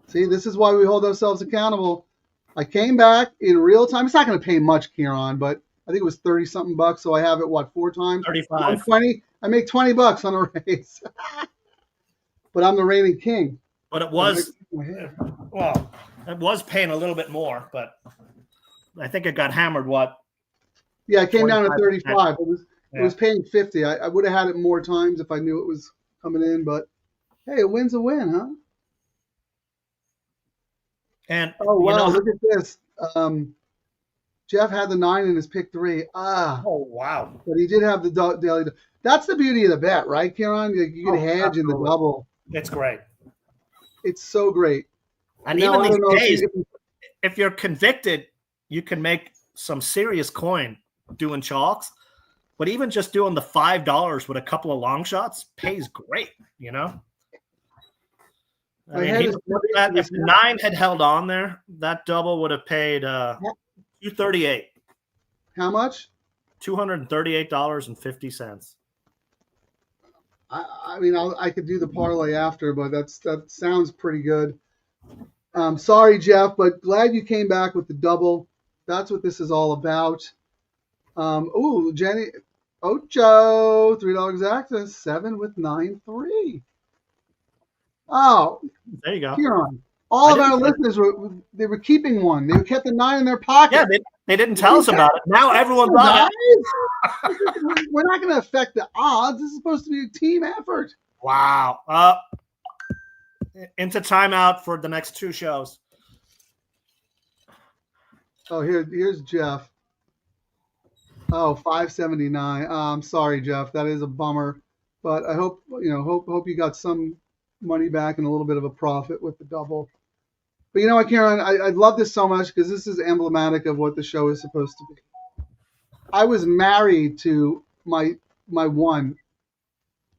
See, this is why we hold ourselves accountable. I came back in real time. It's not going to pay much, Ciaran, but I think it was 30-something bucks. So I have it, 4 times? 35. 20. I make $20 on a race. But I'm the reigning king. But it was, it was paying a little bit more, but I think it got hammered, Yeah, it came down to 35. It was paying 50. I would have had it more times if I knew it was coming in, but hey, a win's a win, huh? And look at this. Jeff had the 9 in his pick 3. Oh, wow. But he did have the daily. That's the beauty of the bet, right, Ciaran? You can hedge in the double. It's great. It's so great. And now, even these days, if you're convicted, you can make some serious coin doing chalks. But even just doing the $5 with a couple of long shots pays great, I mean, if 9 had held on there, that double would have paid $238. How much? $238.50. I mean, I could do the parlay after, but that sounds pretty good. Sorry, Jeff, but glad you came back with the double. That's what this is all about. Ooh, Jenny Ocho, $3 exacta, 7 with 9-3. Oh, There you go. Kieran. All I of our didn't say- listeners were keeping one. They kept the 9 in their pocket. Yeah, they didn't tell us about it. Now everyone's on it. We're not going to affect the odds. This is supposed to be a team effort. Wow. Into timeout for the next 2 shows. Oh, here's Jeff. Oh, 579. I'm sorry, Jeff. That is a bummer. But I hope you got some money back and a little bit of a profit with the double. But you know what, Kieran? I love this so much because this is emblematic of what the show is supposed to be. I was married to my one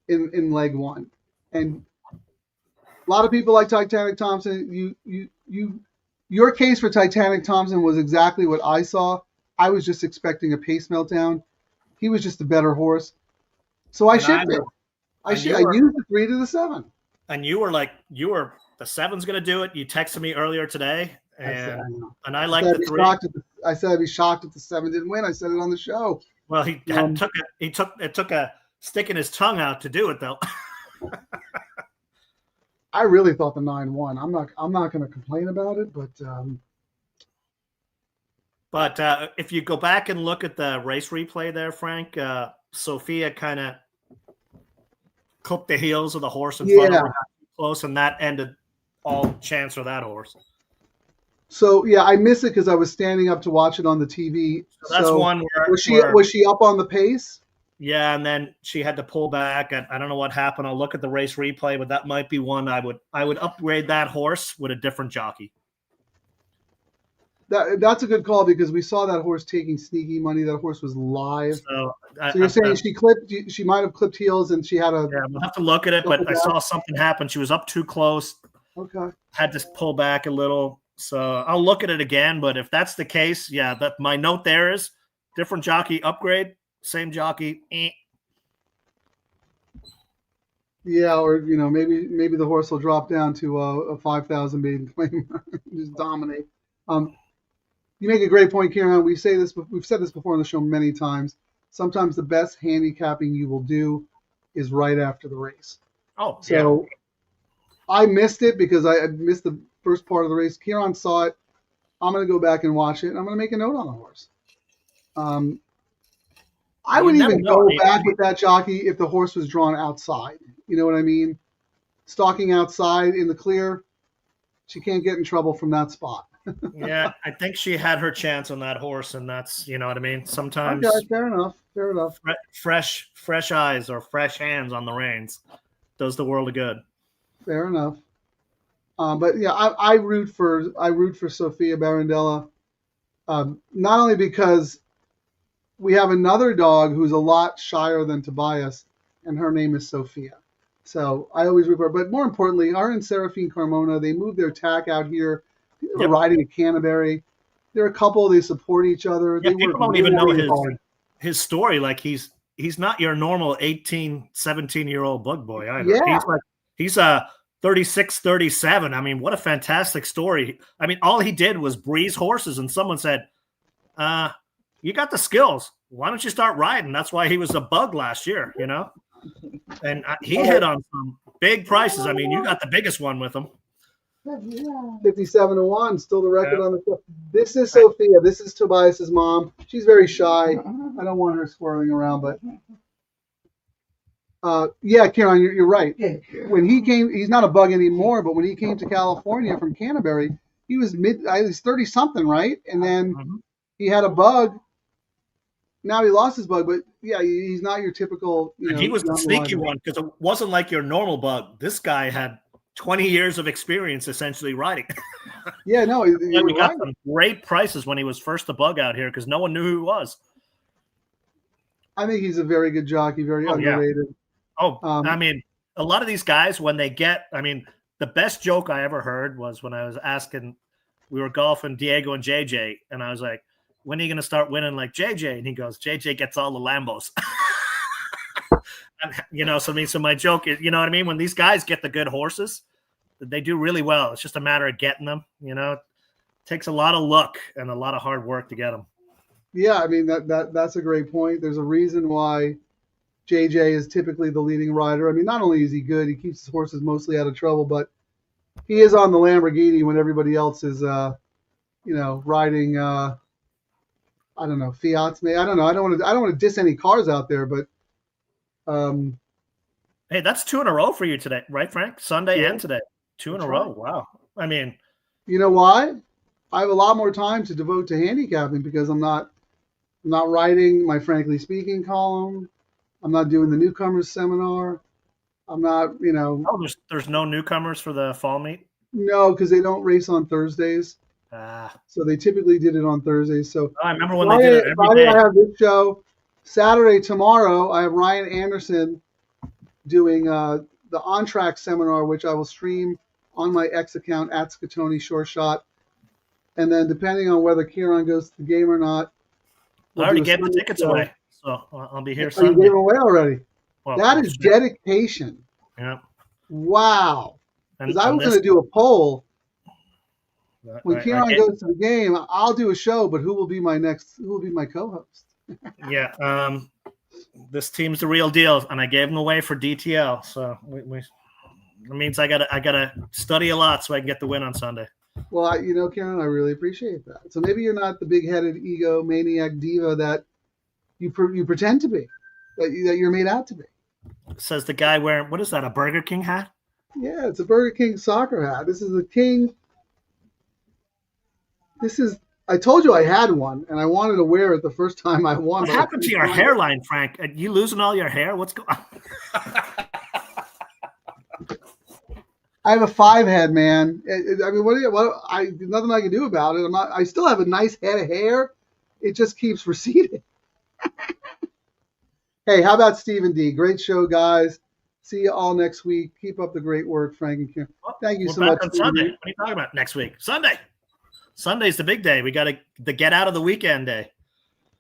in leg 1, and a lot of people like Titanic Thompson. Your case for Titanic Thompson was exactly what I saw. I was just expecting a pace meltdown. He was just a better horse, so I shipped it. I used the 3 to the 7. And you were like, the 7's going to do it. You texted me earlier today, and I like the 3. I said I'd be shocked if the 7 didn't win. I said it on the show. Well, he took a stick in his tongue out to do it, though. I really thought the 9 won. I'm not going to complain about it, but if you go back and look at the race replay there, Frank, Sophia kind of clipped the heels of the horse in front of her close, and that ended all chance for that horse. So yeah, I miss it because I was standing up to watch it on the TV. So that's one where was she up on the pace? Yeah, and then she had to pull back. I don't know what happened. I'll look at the race replay, but that might be one I would upgrade that horse with a different jockey. That's a good call because we saw that horse taking sneaky money. That horse was live. So you're saying she might have clipped heels and she had a. Yeah, we'll have to look at it, but I saw something happen. She was up too close. Okay. Had to pull back a little. So I'll look at it again. But if that's the case, yeah, that my note there is different jockey upgrade, same jockey. Yeah, or maybe the horse will drop down to a 5,000 maiden claim, just dominate. You make a great point, Ciaran. We've said this before on the show many times. Sometimes the best handicapping you will do is right after the race. Oh, so yeah. I missed it because I missed the first part of the race. Ciaran saw it. I'm going to go back and watch it, and I'm going to make a note on the horse. I would even go back with that jockey if the horse was drawn outside. You know what I mean? Stalking outside in the clear, she can't get in trouble from that spot. Yeah, I think she had her chance on that horse, and that's, you know what I mean? Sometimes fair enough. Fresh eyes or fresh hands on the reins does the world of good. Fair enough. But yeah, I root for Sophia Barandella, not only because we have another dog who's a lot shyer than Tobias, and her name is Sophia. So I always root for her. But more importantly, her and Serafine Carmona, they moved their tack out here. They were riding at Canterbury. They're a couple. They support each other. Yeah, people don't even know his story. Like he's not your normal 18, 17-year-old bug boy either. Yeah. He's a 36, 37. I mean, what a fantastic story. I mean, all he did was breeze horses, and someone said, you got the skills. Why don't you start riding? That's why he was a bug last year, you know? And he hit on some big prices. I mean, you got the biggest one with him. 57-1, still the record on the show. This is Sophia. This is Tobias's mom. She's very shy. I don't want her swirling around, but yeah, Ciaran, you're right. When he came, he's not a bug anymore, but when he came to California from Canterbury, he was 30-something, right? And then he had a bug. Now he lost his bug, but yeah, he's not your typical. He was the sneaky one because it wasn't like your normal bug. This guy had 20 years of experience essentially riding. Yeah, no. We got some great prices when he was first a bug out here because no one knew who he was. I think he's a very good jockey, very underrated. Yeah. I mean, a lot of these guys, when they get, I mean, the best joke I ever heard was when I was asking, we were golfing Diego and JJ, and I was like, when are you going to start winning like JJ? And he goes, JJ gets all the Lambos. And, so my joke is, you know what I mean? When these guys get the good horses, they do really well. It's just a matter of getting them, takes a lot of luck and a lot of hard work to get them. Yeah, I mean that's a great point. There's a reason why JJ is typically the leading rider. I mean, not only is he good, he keeps his horses mostly out of trouble, but he is on the Lamborghini when everybody else is, riding. I don't know, Fiats. Maybe I don't know. I don't want to diss any cars out there, but hey, that's 2 in a row for you today, right, Frank? Sunday Yeah. and today, 2 in That's a row. right. Wow. I mean, you know why? I have a lot more time to devote to handicapping because I'm not writing my Frankly Speaking column. I'm not doing the newcomers seminar. I'm not, oh, there's no newcomers for the fall meet. no, because they don't race on Thursdays. So they typically did it on Thursdays. So I remember when they did it every Friday day. I have this show. Saturday, tomorrow, I have Ryan Anderson doing the On Track seminar, which I will stream on my X account at Scatoni Short Shot. And then depending on whether Ciaran goes to the game or not, I already do a gave the Sunday tickets show. away, so I'll be here Oh, you Sunday. gave them away already? Well, That I'm is sure. dedication. Yeah. Wow. And, Because I and was going to do a poll. When I Ciaran gave- goes to the game, I'll do a show, but who will be my co-host? yeah. This team's the real deal, and I gave them away for DTL. So that means I gotta study a lot so I can get the win on Sunday. Well, Ciaran, I really appreciate that. So maybe you're not the big-headed ego maniac diva that you pretend to be, that you're made out to be. Says the guy wearing, what is that, a Burger King hat? Yeah, it's a Burger King soccer hat. This is the King. I told you I had one, and I wanted to wear it the first time I won. What happened to your hairline, Frank? Are you losing all your hair? What's going on? I have a 5 head, man. I mean, nothing I can do about it. I still have a nice head of hair. It just keeps receding. Hey, how about Stephen D? Great show, guys. See you all next week. Keep up the great work, Frank and Ciaran. Thank you We're so back much. on Stephen Sunday. D. What are you talking about next week? Sunday. Sunday's the big day. We got the get out of the weekend day.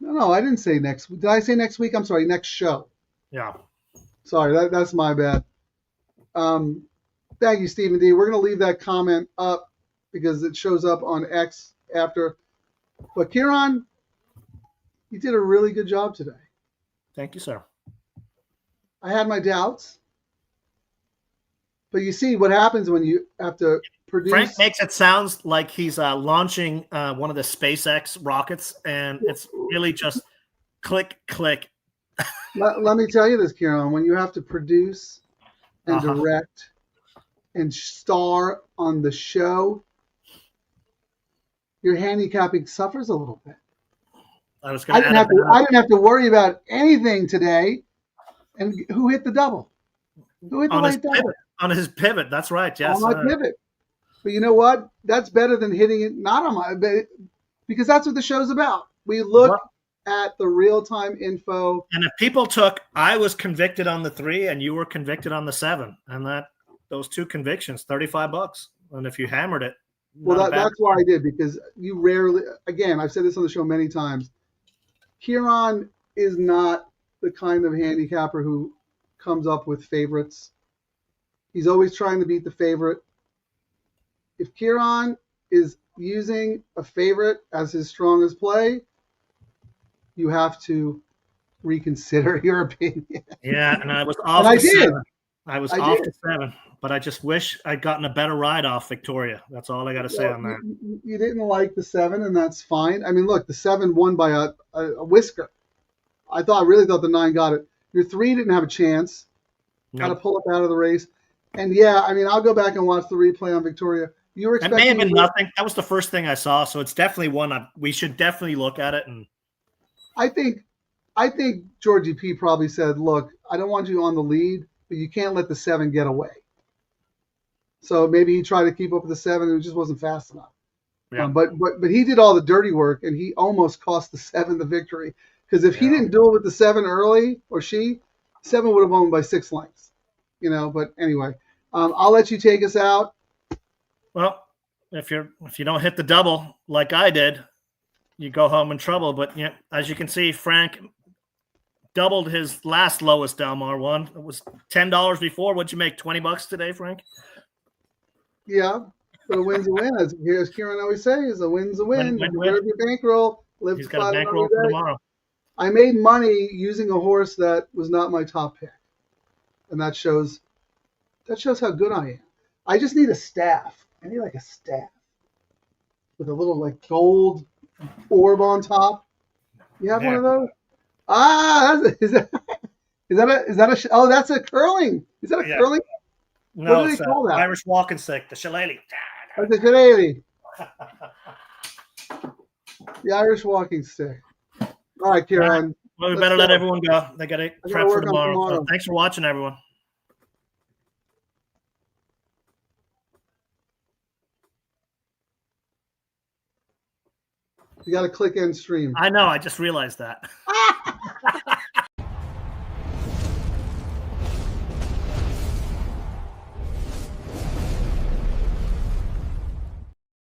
No, I didn't say next week. Did I say next week? I'm sorry, next show. Yeah. Sorry, that's my bad. Thank you, Stephen D. We're going to leave that comment up because it shows up on X after. But Ciaran, you did a really good job today. Thank you, sir. I had my doubts. But you see what happens when you have to produce. Frank makes it sound like he's launching one of the SpaceX rockets, and it's really just click, click. Let me tell you this, Ciaran. When you have to produce and direct and star on the show, your handicapping suffers a little bit. I didn't have to worry about anything today. And who hit the double? Who hit the late double? On his pivot. That's right. Yes. On my pivot. But you know what? That's better than hitting it not on my, because that's what the show's about. We look at the real-time info. And if people I was convicted on the 3 and you were convicted on the 7, and those 2 convictions, $35. And if you hammered it, well, that's why I did, because you rarely, again, I've said this on the show many times, Ciaran is not the kind of handicapper who comes up with favorites. He's always trying to beat the favorite. If Ciaran is using a favorite as his strongest play, you have to reconsider your opinion. Yeah, and I was off and to I did. 7. I was off to 7, but I just wish I'd gotten a better ride off Victoria. That's all I got to say on that. You didn't like the 7, and that's fine. I mean, look, the 7 won by a whisker. I really thought the 9 got it. Your 3 didn't have a chance. Got to pull up out of the race. And yeah, I mean, I'll go back and watch the replay on Victoria. You were expecting. That may have been nothing. That was the first thing I saw, so it's definitely one we should definitely look at it. And I think Georgie P probably said, "Look, I don't want you on the lead, but you can't let the 7 get away." So maybe he tried to keep up with the 7, and it just wasn't fast enough. Yeah. But he did all the dirty work, and he almost cost the 7 the victory. Because if he didn't do it with the 7 early, or 7 would have won by 6 lengths. But anyway, I'll let you take us out. Well, if you don't hit the double like I did, you go home in trouble. But yeah, as you can see, Frank doubled his last lowest Del Mar one. It was $10 before. What'd you make? $20 today, Frank? Yeah. But a win's a win. As Ciaran always says, a win's a win. Win, You win. deserve your bankroll. Live He's to got a fight bankroll another for day. tomorrow. I made money using a horse that was not my top pick, and that shows how good I am. I just need a staff. I need like a staff with a little like gold orb on top. You have one of those? Ah, is that a oh, that's a curling. Is that a curling? No, What do it's they call that? Irish walking stick, the shillelagh. That's a shillelagh. The Irish walking stick. All right, Ciaran. Well, we better let everyone go. They got to prep for work on tomorrow. tomorrow. So thanks for watching, everyone. You got to click end stream. I know. I just realized that.